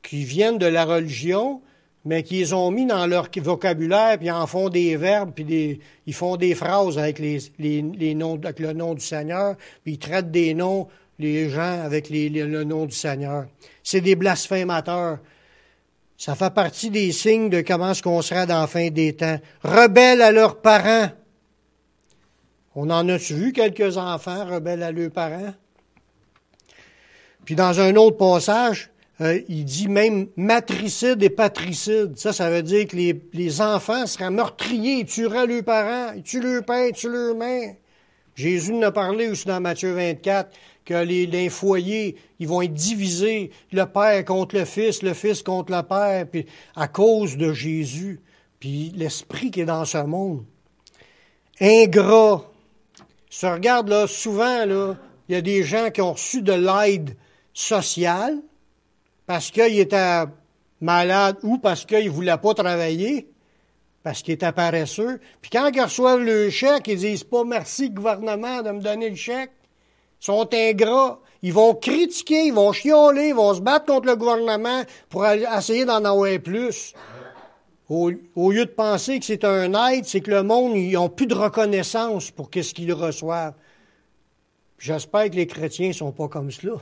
qui viennent de la religion, mais qu'ils ont mis dans leur vocabulaire, puis ils en font des verbes, puis ils font des phrases avec les noms, avec le nom du Seigneur, puis ils traitent des noms, les gens, avec le nom du Seigneur. C'est des blasphémateurs. Ça fait partie des signes de comment est-ce qu'on sera dans la fin des temps. Rebelles à leurs parents. On en a-tu vu quelques enfants rebelles à leurs parents? Puis dans un autre passage, il dit même matricides et patricides. Ça veut dire que les enfants seraient meurtriers, ils tueraient leurs parents, ils tuent leurs pères, ils tuent leurs mères. Jésus en a parlé aussi dans Matthieu 24, que les foyers, ils vont être divisés, le père contre le fils contre le père, puis à cause de Jésus, puis l'esprit qui est dans ce monde. Ingrats. Si tu regardes là, souvent, là, il y a des gens qui ont reçu de l'aide sociale parce qu'ils étaient malades ou parce qu'ils ne voulaient pas travailler, parce qu'ils étaient paresseux. Puis quand ils reçoivent le chèque, ils disent pas merci gouvernement de me donner le chèque. Ils sont ingrats. Ils vont critiquer, ils vont chialer, ils vont se battre contre le gouvernement pour essayer d'en avoir plus. Au lieu de penser que c'est un aide, c'est que le monde, ils n'ont plus de reconnaissance pour ce qu'ils reçoivent. J'espère que les chrétiens ne sont pas comme cela.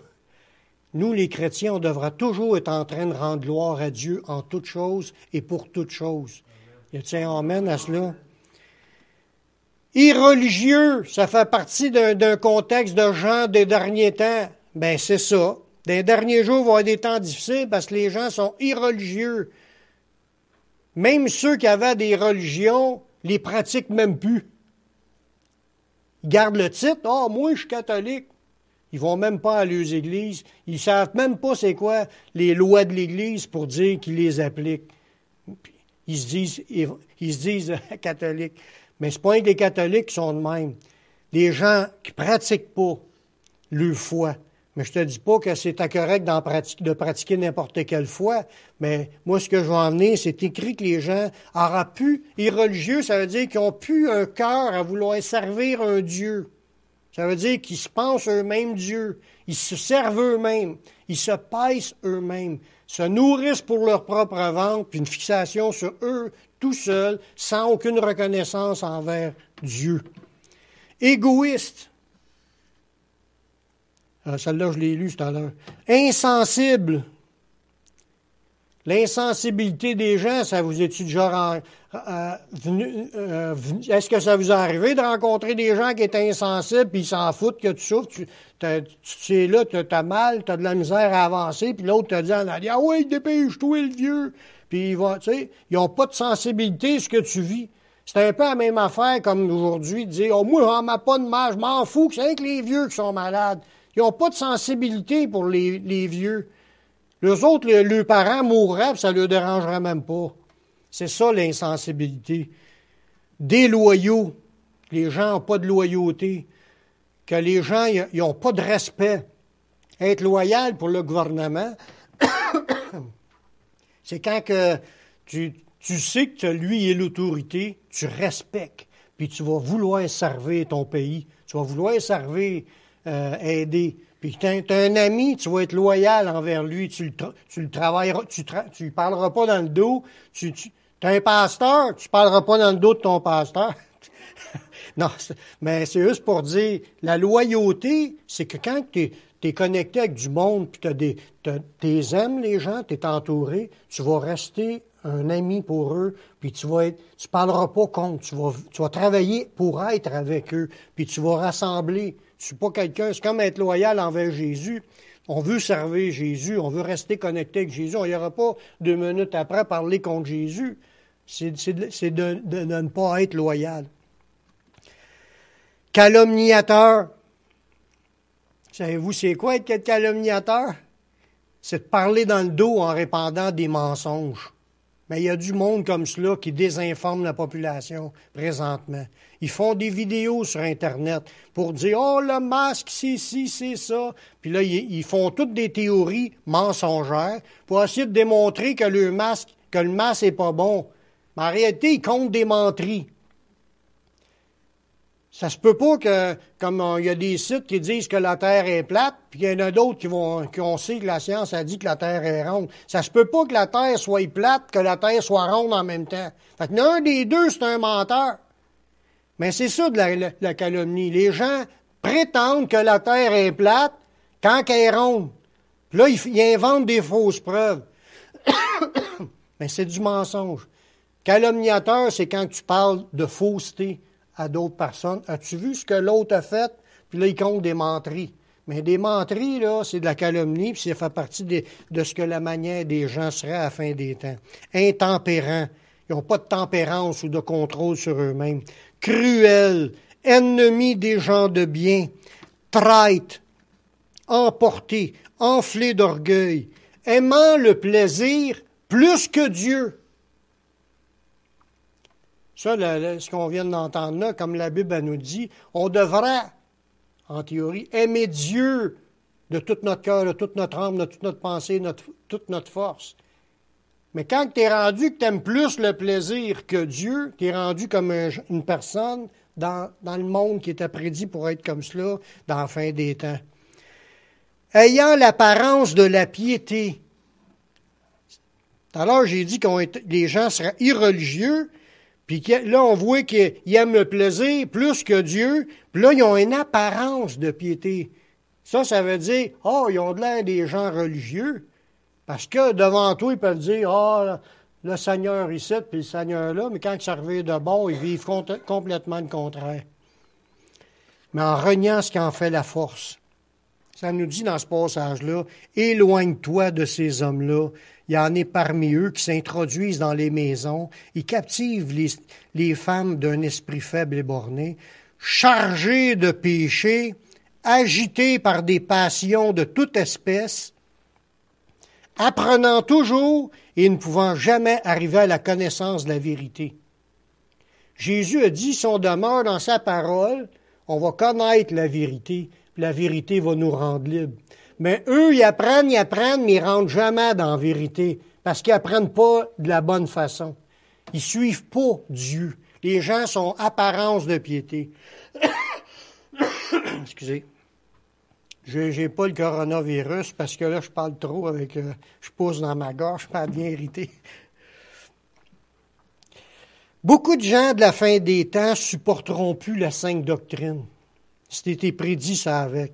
Nous, les chrétiens, on devra toujours être en train de rendre gloire à Dieu en toutes choses et pour toutes choses. Y a-t-il un amen à cela? Irreligieux, ça fait partie d'un contexte de gens des derniers temps. Ben c'est ça. Dans les derniers jours, il va y avoir des temps difficiles parce que les gens sont irreligieux. Même ceux qui avaient des religions, les pratiquent même plus. Ils gardent le titre. « Ah, moi, je suis catholique. » Ils vont même pas à leurs églises. Ils ne savent même pas c'est quoi les lois de l'Église pour dire qu'ils les appliquent. Ils se disent catholiques. Mais ce n'est pas que les catholiques qui sont de même. Les gens qui ne pratiquent pas leur foi, Mais je te dis pas que c'est incorrect de pratiquer n'importe quelle foi, mais moi, ce que je veux en venir, c'est écrit que les gens auraient pu, et religieux, ça veut dire qu'ils ont pu un cœur à vouloir servir un Dieu. Ça veut dire qu'ils se pensent eux-mêmes Dieu. Ils se servent eux-mêmes. Ils se paissent eux-mêmes. Se nourrissent pour leur propre ventre, puis une fixation sur eux tout seuls, sans aucune reconnaissance envers Dieu. Égoïste. Celle-là, je l'ai lue tout à l'heure. Insensible. L'insensibilité des gens, ça vous est-tu déjà est-ce que ça vous est arrivé de rencontrer des gens qui étaient insensibles puis ils s'en foutent que tu souffres? Tu es là, tu as mal, tu as de la misère à avancer, puis l'autre te dit en arrière, ah oui, dépêche-toi, le vieux. Puis ils n'ont pas de sensibilité à ce que tu vis. C'est un peu la même affaire comme aujourd'hui, de dire, oh, moi, j'en mets pas de mal, je m'en fous, que c'est avec les vieux qui sont malades. Ils n'ont pas de sensibilité pour les vieux. Les autres, leurs parents mourraient, puis ça ne leur dérangerait même pas. C'est ça, l'insensibilité. Déloyaux. Les gens n'ont pas de loyauté. Que les gens n'ont pas de respect. Être loyal pour le gouvernement, c'est quand que tu sais que lui est l'autorité, tu respectes, puis tu vas vouloir servir ton pays. Tu vas vouloir servir, aider. Puis tu as un ami, tu vas être loyal envers lui, tu le travailleras, tu parleras pas dans le dos, tu as un pasteur, tu parleras pas dans le dos de ton pasteur. Non, mais c'est juste pour dire, la loyauté, c'est que quand tu es connecté avec du monde, puis tu aimes les gens, tu es entouré, tu vas rester un ami pour eux, puis tu parleras pas contre, tu vas travailler pour être avec eux, puis tu vas rassembler. Tu suis pas quelqu'un, c'est comme être loyal envers Jésus. On veut servir Jésus, on veut rester connecté avec Jésus. On n'ira pas 2 minutes après parler contre Jésus. C'est de ne pas être loyal. Calomniateur. Savez-vous c'est quoi être calomniateur? C'est de parler dans le dos en répandant des mensonges. Mais il y a du monde comme cela qui désinforme la population présentement. Ils font des vidéos sur Internet pour dire « Oh, le masque, c'est ci, c'est ça. » Puis là, ils font toutes des théories mensongères pour essayer de démontrer que le masque n'est pas bon. Mais en réalité, ils comptent des menteries. Ça se peut pas que, comme il y a des sites qui disent que la Terre est plate, puis il y en a d'autres qui ont sait que la science a dit que la Terre est ronde. Ça se peut pas que la Terre soit plate, que la Terre soit ronde en même temps. Fait que l'un des deux, c'est un menteur. Mais c'est ça de la calomnie. Les gens prétendent que la Terre est plate quand elle est ronde. Puis là, ils inventent des fausses preuves. Mais c'est du mensonge. Calomniateur, c'est quand tu parles de fausseté à d'autres personnes. As-tu vu ce que l'autre a fait? Puis là, il compte des menteries. Mais des menteries, là, c'est de la calomnie, puis ça fait partie de ce que la manière des gens serait à la fin des temps. Intempérants. Ils n'ont pas de tempérance ou de contrôle sur eux-mêmes. Cruels. Ennemis des gens de bien. Traîtres. Emportés. Enflés d'orgueil. Aimant le plaisir plus que Dieu. Ça, ce qu'on vient d'entendre là, comme la Bible nous dit, on devrait, en théorie, aimer Dieu de tout notre cœur, de toute notre âme, de toute notre pensée, toute notre force. Mais quand tu es rendu que tu aimes plus le plaisir que Dieu, tu es rendu comme une personne dans le monde qui était prédit pour être comme cela dans la fin des temps. Ayant l'apparence de la piété. Tout à l'heure, j'ai dit que les gens seraient irreligieux. Puis là, on voit qu'ils aiment le plaisir plus que Dieu. Puis là, ils ont une apparence de piété. Ça veut dire, ils ont de l'air des gens religieux. Parce que devant toi, ils peuvent dire, le Seigneur ici, puis le Seigneur là. Mais quand ça revient de bon, ils vivent complètement le contraire. Mais en reniant ce qui en fait la force. Ça nous dit dans ce passage-là, éloigne-toi de ces hommes-là. Il y en a parmi eux qui s'introduisent dans les maisons, ils captivent les femmes d'un esprit faible et borné, chargés de péché, agités par des passions de toute espèce, apprenant toujours et ne pouvant jamais arriver à la connaissance de la vérité. Jésus a dit, si on demeure dans sa parole, on va connaître la vérité, puis la vérité va nous rendre libres. Mais eux, ils apprennent, mais ils rentrent jamais dans la vérité, parce qu'ils apprennent pas de la bonne façon. Ils suivent pas Dieu. Les gens sont apparence de piété. Excusez. J'ai pas le coronavirus, parce que là, je parle trop avec... je pousse dans ma gorge, je suis bien irrité. Beaucoup de gens de la fin des temps supporteront plus la sainte doctrine. C'était prédit, ça avec.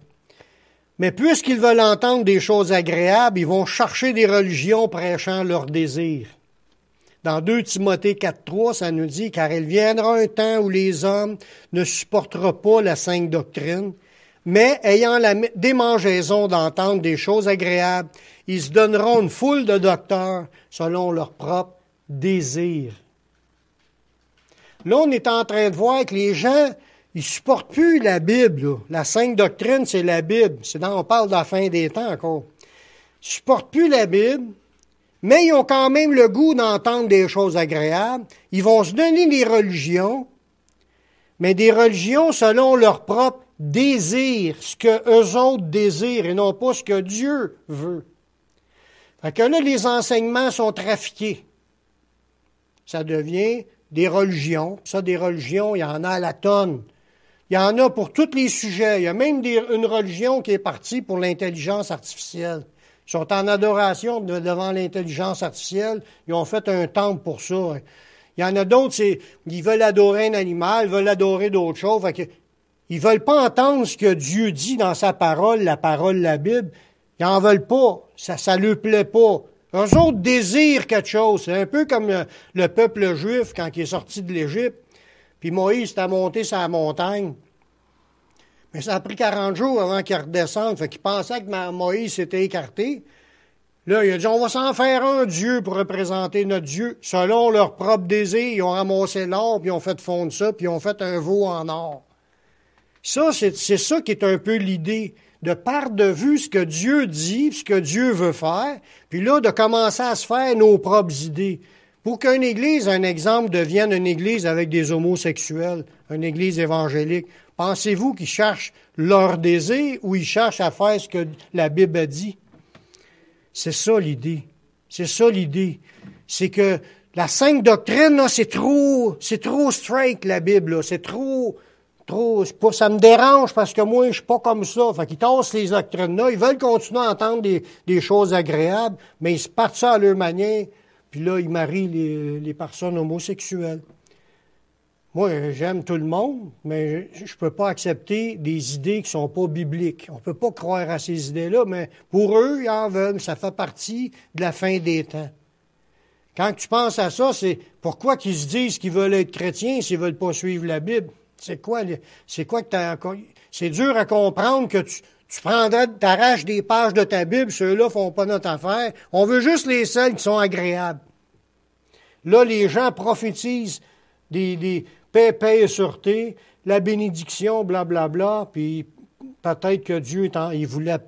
Mais puisqu'ils veulent entendre des choses agréables, ils vont chercher des religions prêchant leurs désirs. Dans 2 Timothée 4.3, ça nous dit « Car il viendra un temps où les hommes ne supporteront pas la sainte doctrine, mais ayant la démangeaison d'entendre des choses agréables, ils se donneront une foule de docteurs selon leurs propres désirs. » Là, on est en train de voir que les gens, ils supportent plus la Bible. Là. La sainte doctrine, c'est la Bible. On parle de la fin des temps encore. Ils supportent plus la Bible, mais ils ont quand même le goût d'entendre des choses agréables. Ils vont se donner des religions, mais des religions selon leur propre désir, ce que eux autres désirent et non pas ce que Dieu veut. Fait que là, les enseignements sont trafiqués. Ça devient des religions. Ça, des religions, il y en a à la tonne. Il y en a pour tous les sujets. Il y a même une religion qui est partie pour l'intelligence artificielle. Ils sont en adoration devant l'intelligence artificielle. Ils ont fait un temple pour ça. Il y en a d'autres, ils veulent adorer un animal, ils veulent adorer d'autres choses. Fait que, ils veulent pas entendre ce que Dieu dit dans sa parole, la Bible. Ils en veulent pas. Ça leur plaît pas. Eux autres désirent quelque chose. C'est un peu comme le peuple juif quand il est sorti de l'Égypte. Puis Moïse t'a monté sur la montagne. Mais ça a pris 40 jours avant qu'il redescende. Fait qu'il pensait que Moïse s'était écarté. Là, il a dit, on va s'en faire un Dieu pour représenter notre Dieu. Selon leur propre désir, ils ont ramassé l'or, puis ils ont fait fondre ça, puis ils ont fait un veau en or. Ça, c'est ça qui est un peu l'idée. De perdre de vue ce que Dieu dit, ce que Dieu veut faire, puis là, de commencer à se faire nos propres idées. Pour qu'une église, un exemple, devienne une église avec des homosexuels, une église évangélique, pensez-vous qu'ils cherchent leur désir ou ils cherchent à faire ce que la Bible a dit? C'est ça l'idée. C'est ça l'idée. C'est que la sainte doctrine, là, c'est trop straight, la Bible, là. C'est trop, ça me dérange parce que moi, je suis pas comme ça. Fait qu'ils tassent les doctrines-là. Ils veulent continuer à entendre des choses agréables, mais ils se partent ça à leur manière. Puis là, ils marient les personnes homosexuelles. Moi, j'aime tout le monde, mais je peux pas accepter des idées qui sont pas bibliques. On peut pas croire à ces idées-là, mais pour eux, ils en veulent. Ça fait partie de la fin des temps. Quand tu penses à ça, c'est pourquoi qu'ils se disent qu'ils veulent être chrétiens s'ils veulent pas suivre la Bible? C'est quoi que c'est dur à comprendre que tu t'arraches des pages de ta Bible, ceux-là font pas notre affaire. On veut juste les seuls qui sont agréables. Là, les gens prophétisent des paix et sûreté, la bénédiction, blablabla, puis peut-être que Dieu, il voulait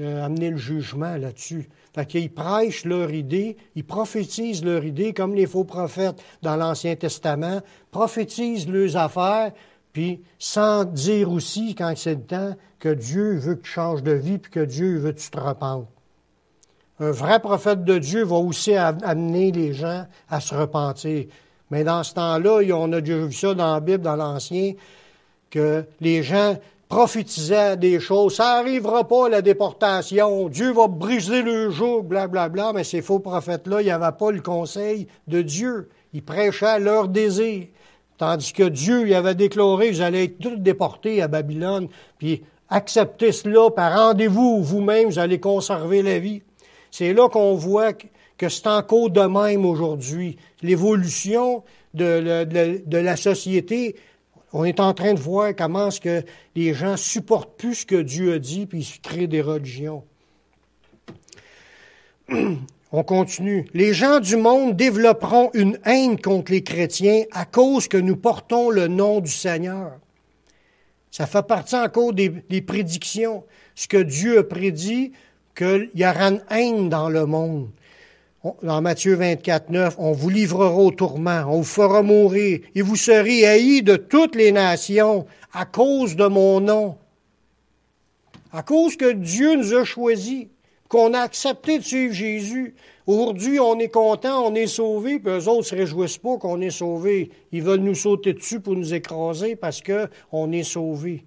amener le jugement là-dessus. Fait qu'ils prêchent leur idée, ils prophétisent leur idée, comme les faux prophètes dans l'Ancien Testament, prophétisent leurs affaires, puis sans dire aussi, quand c'est le temps, que Dieu veut que tu changes de vie, puis que Dieu veut que tu te repentes. Un vrai prophète de Dieu va aussi amener les gens à se repentir. Mais dans ce temps-là, on a déjà vu ça dans la Bible, dans l'Ancien, que les gens prophétisaient des choses. Ça n'arrivera pas, la déportation. Dieu va briser le joug, blablabla. Mais ces faux prophètes-là, ils n'avaient pas le conseil de Dieu. Ils prêchaient leur désir. Tandis que Dieu, il avait déclaré, vous allez être tous déportés à Babylone, puis acceptez cela, par rendez-vous vous-même, vous allez conserver la vie. C'est là qu'on voit que c'est encore de même aujourd'hui. L'évolution de la société, on est en train de voir comment est-ce que les gens supportent plus ce que Dieu a dit, puis ils se créent des religions. On continue. Les gens du monde développeront une haine contre les chrétiens à cause que nous portons le nom du Seigneur. Ça fait partie encore des prédictions. Ce que Dieu a prédit, qu'il y aura une haine dans le monde. Dans Matthieu 24, 9, on vous livrera au tourment, on vous fera mourir, et vous serez haïs de toutes les nations à cause de mon nom. À cause que Dieu nous a choisis, qu'on a accepté de suivre Jésus. Aujourd'hui, on est content, on est sauvés, puis eux autres ne se réjouissent pas qu'on est sauvés. Ils veulent nous sauter dessus pour nous écraser parce qu'on est sauvés.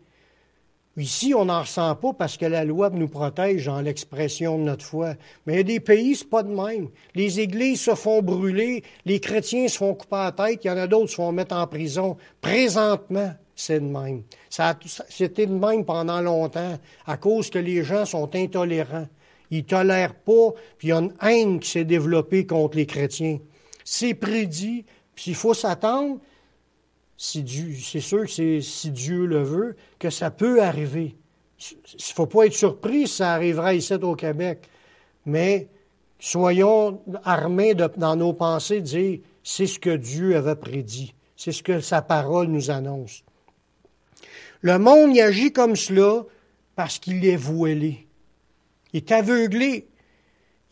Ici, on n'en ressent pas parce que la loi nous protège dans l'expression de notre foi. Mais il y a des pays, c'est pas de même. Les églises se font brûler, les chrétiens se font couper la tête, il y en a d'autres qui se font mettre en prison. Présentement, c'est de même. C'était de même pendant longtemps, à cause que les gens sont intolérants. Ils ne tolèrent pas, puis il y a une haine qui s'est développée contre les chrétiens. C'est prédit, puis il faut s'attendre, c'est sûr que si Dieu le veut, que ça peut arriver. Il ne faut pas être surpris si ça arrivera ici au Québec, mais soyons armés dans nos pensées de dire c'est ce que Dieu avait prédit, c'est ce que sa parole nous annonce. Le monde y agit comme cela parce qu'il est voilé. Il est aveuglé.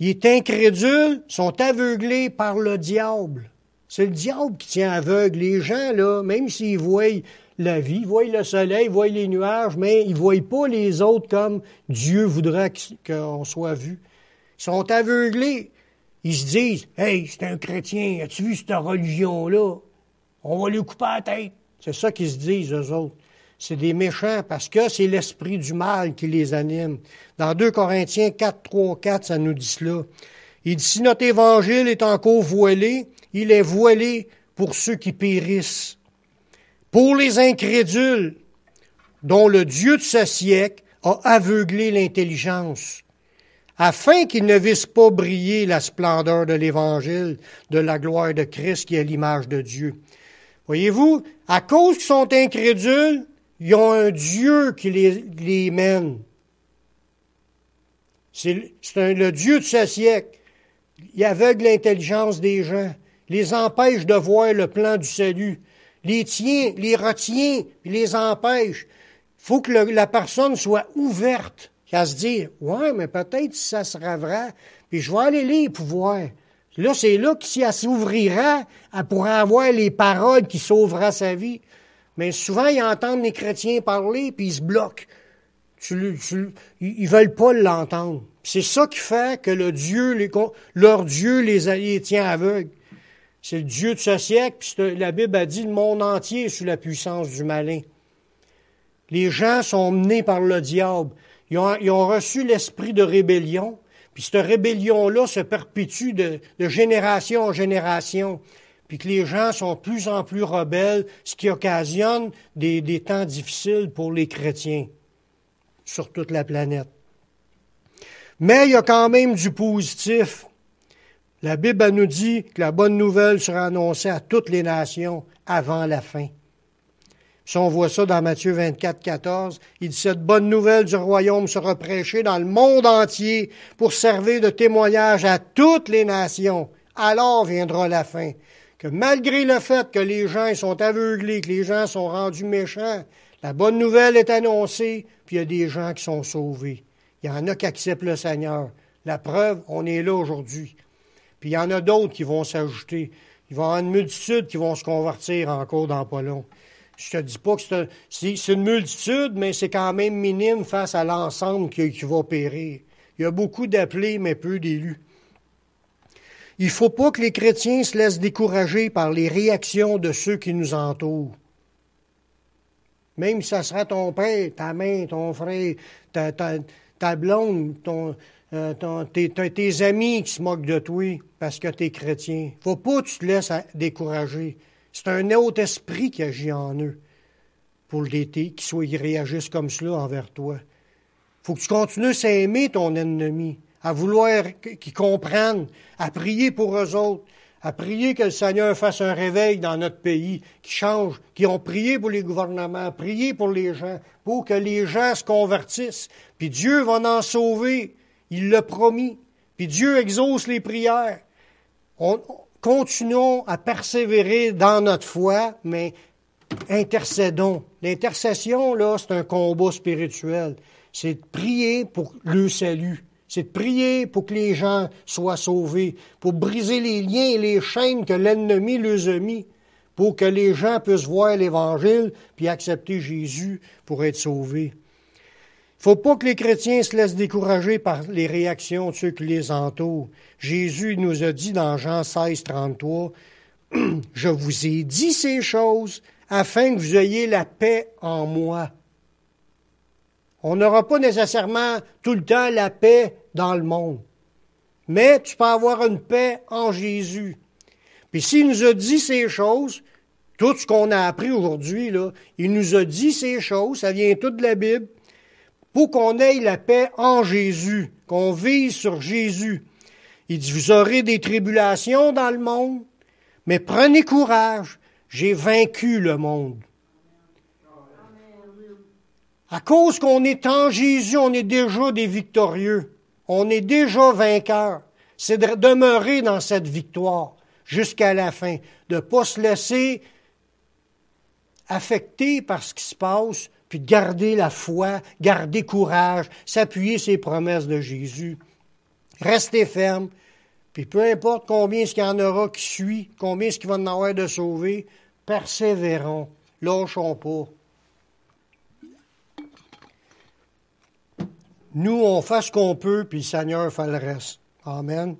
Il est incrédule, sont aveuglés par le diable. C'est le diable qui tient aveugle. Les gens, là, même s'ils voient la vie, ils voient le soleil, ils voient les nuages, mais ils ne voient pas les autres comme Dieu voudrait qu'on soit vu. Ils sont aveuglés. Ils se disent « Hey, c'est un chrétien, as-tu vu cette religion-là? On va lui couper la tête. » C'est ça qu'ils se disent, eux autres. C'est des méchants parce que c'est l'esprit du mal qui les anime. Dans 2 Corinthiens 4, 3, 4, ça nous dit cela. Il dit, si notre évangile est encore voilé, il est voilé pour ceux qui périssent. Pour les incrédules, dont le Dieu de ce siècle a aveuglé l'intelligence, afin qu'ils ne vissent pas briller la splendeur de l'évangile, de la gloire de Christ qui est l'image de Dieu. Voyez-vous, à cause qu'ils sont incrédules, ils ont un Dieu qui les mène. C'est le Dieu de ce siècle. Il aveugle l'intelligence des gens, les empêche de voir le plan du salut, les retient, puis les empêche. Il faut que la personne soit ouverte à se dire « Ouais, mais peut-être si ça sera vrai, puis je vais aller lire pour voir. » Là, c'est là que si elle s'ouvrira, elle pourra avoir les paroles qui sauvera sa vie. Mais souvent, ils entendent les chrétiens parler, puis ils se bloquent. Ils veulent pas l'entendre. C'est ça qui fait que leur Dieu les tient aveugles. C'est le Dieu de ce siècle, puis la Bible a dit le monde entier est sous la puissance du malin. Les gens sont menés par le diable. Ils ont reçu l'esprit de rébellion, puis cette rébellion-là se perpétue de génération en génération, puis que les gens sont de plus en plus rebelles, ce qui occasionne des temps difficiles pour les chrétiens sur toute la planète. Mais il y a quand même du positif. La Bible elle nous dit que la bonne nouvelle sera annoncée à toutes les nations avant la fin. Si on voit ça dans Matthieu 24, 14, il dit « Cette bonne nouvelle du royaume sera prêchée dans le monde entier pour servir de témoignage à toutes les nations. Alors viendra la fin. » Que malgré le fait que les gens sont aveuglés, que les gens sont rendus méchants, la bonne nouvelle est annoncée, puis il y a des gens qui sont sauvés. Il y en a qui acceptent le Seigneur. La preuve, on est là aujourd'hui. Puis il y en a d'autres qui vont s'ajouter. Il va y avoir une multitude qui vont se convertir encore dans pas long. Je te dis pas que c'est une multitude, mais c'est quand même minime face à l'ensemble qui va périr. Il y a beaucoup d'appelés, mais peu d'élus. Il ne faut pas que les chrétiens se laissent décourager par les réactions de ceux qui nous entourent. Même si ça sera ton père, ta mère, ton frère, ta blonde, tes amis qui se moquent de toi parce que tu es chrétien. Il ne faut pas que tu te laisses décourager. C'est un autre esprit qui agit en eux pour l'été, qu'ils réagissent comme cela envers toi. Il faut que tu continues à aimer ton ennemi, à vouloir qu'ils comprennent, à prier pour eux autres, à prier que le Seigneur fasse un réveil dans notre pays, qui change, qui ont prié pour les gouvernements, prié pour les gens, pour que les gens se convertissent. Puis Dieu va en sauver, il l'a promis. Puis Dieu exauce les prières. Continuons à persévérer dans notre foi, mais intercédons. L'intercession, là, c'est un combat spirituel. C'est de prier pour le salut. C'est de prier pour que les gens soient sauvés, pour briser les liens et les chaînes que l'ennemi leur a mis, pour que les gens puissent voir l'Évangile puis accepter Jésus pour être sauvés. Il ne faut pas que les chrétiens se laissent décourager par les réactions de ceux qui les entourent. Jésus nous a dit dans Jean 16, 33, « Je vous ai dit ces choses afin que vous ayez la paix en moi. » On n'aura pas nécessairement tout le temps la paix dans le monde. Mais tu peux avoir une paix en Jésus. Puis s'il nous a dit ces choses, tout ce qu'on a appris aujourd'hui, là, il nous a dit ces choses, ça vient tout de la Bible, pour qu'on ait la paix en Jésus, qu'on vise sur Jésus. Il dit, vous aurez des tribulations dans le monde, mais prenez courage, j'ai vaincu le monde. À cause qu'on est en Jésus, on est déjà des victorieux. On est déjà vainqueurs. C'est de demeurer dans cette victoire jusqu'à la fin, de ne pas se laisser affecter par ce qui se passe, puis de garder la foi, garder courage, s'appuyer sur les promesses de Jésus. Restez ferme, puis peu importe combien est-ce qu'il y en aura qui suit, combien est-ce qu'il va en avoir de sauvés, persévérons, lâchons pas. Nous, on fait ce qu'on peut, puis le Seigneur fait le reste. Amen.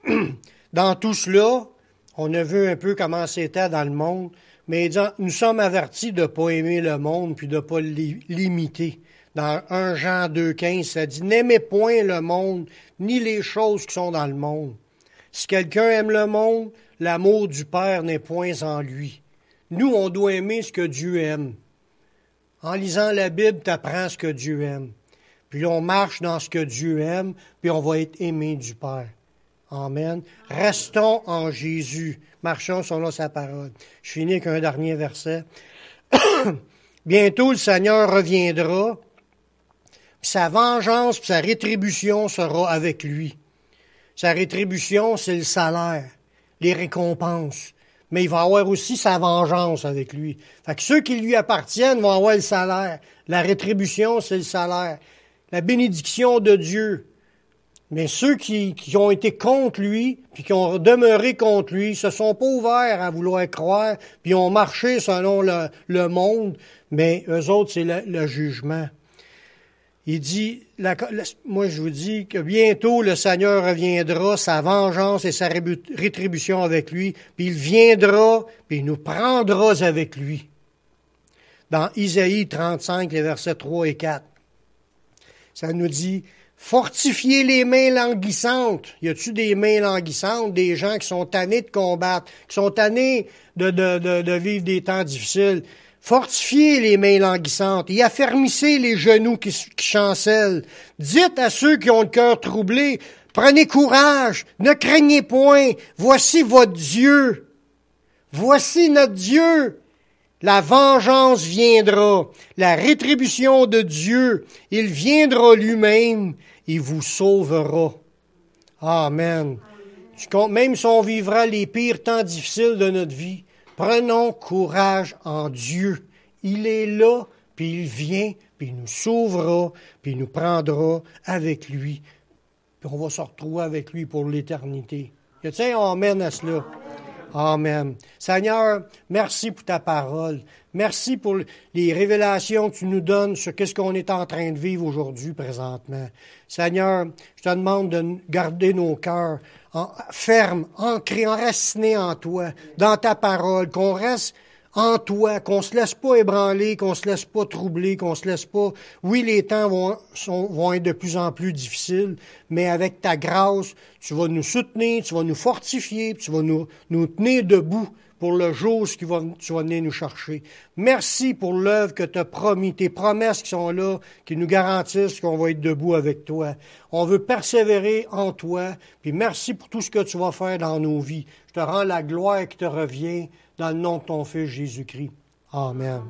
Amen. Dans tout cela, on a vu un peu comment c'était dans le monde, mais nous sommes avertis de ne pas aimer le monde puis de ne pas l'imiter. Dans 1 Jean 2,15, ça dit « N'aimez point le monde, ni les choses qui sont dans le monde. Si quelqu'un aime le monde, l'amour du Père n'est point en lui. » Nous, on doit aimer ce que Dieu aime. En lisant la Bible, tu apprends ce que Dieu aime. Puis on marche dans ce que Dieu aime, puis on va être aimé du Père. Amen. Restons en Jésus. Marchons selon sa parole. Je finis avec un dernier verset. Bientôt, le Seigneur reviendra, puis sa vengeance, puis sa rétribution sera avec lui. Sa rétribution, c'est le salaire, les récompenses. Mais il va avoir aussi sa vengeance avec lui. Fait que ceux qui lui appartiennent vont avoir le salaire. La rétribution, c'est le salaire. La bénédiction de Dieu. Mais ceux qui ont été contre lui, puis qui ont demeuré contre lui, se sont pas ouverts à vouloir croire, puis ont marché selon le monde, mais eux autres, c'est le jugement. Il dit, moi je vous dis que bientôt le Seigneur reviendra, sa vengeance et sa rétribution avec lui, puis il viendra, puis il nous prendra avec lui. Dans Isaïe 35, les versets 3 et 4, ça nous dit, fortifiez les mains languissantes. Y a-tu des mains languissantes, des gens qui sont tannés de combattre, qui sont tannés de vivre des temps difficiles? Fortifiez les mains languissantes et affermissez les genoux qui chancellent. Dites à ceux qui ont le cœur troublé, prenez courage, ne craignez point, voici votre Dieu. Voici notre Dieu. La vengeance viendra, la rétribution de Dieu, il viendra lui-même, il vous sauvera. Amen. Même si on vivra les pires temps difficiles de notre vie, prenons courage en Dieu. Il est là, puis il vient, puis il nous sauvera, puis il nous prendra avec lui. Puis on va se retrouver avec lui pour l'éternité. Y a-t-il un amen à cela? Amen. Seigneur, merci pour ta parole. Merci pour les révélations que tu nous donnes sur qu'est-ce qu'on est en train de vivre aujourd'hui, présentement. Seigneur, je te demande de garder nos cœurs fermes, ancrés, enracinés en toi, dans ta parole, qu'on reste en toi, qu'on se laisse pas ébranler, qu'on se laisse pas troubler, qu'on se laisse pas... Oui, les temps vont être de plus en plus difficiles, mais avec ta grâce, tu vas nous soutenir, tu vas nous fortifier, tu vas nous tenir debout pour le jour où tu vas venir nous chercher. Merci pour l'œuvre que tu as promis, tes promesses qui sont là, qui nous garantissent qu'on va être debout avec toi. On veut persévérer en toi, puis merci pour tout ce que tu vas faire dans nos vies. Je te rends la gloire qui te revient dans le nom de ton Fils Jésus-Christ. Amen.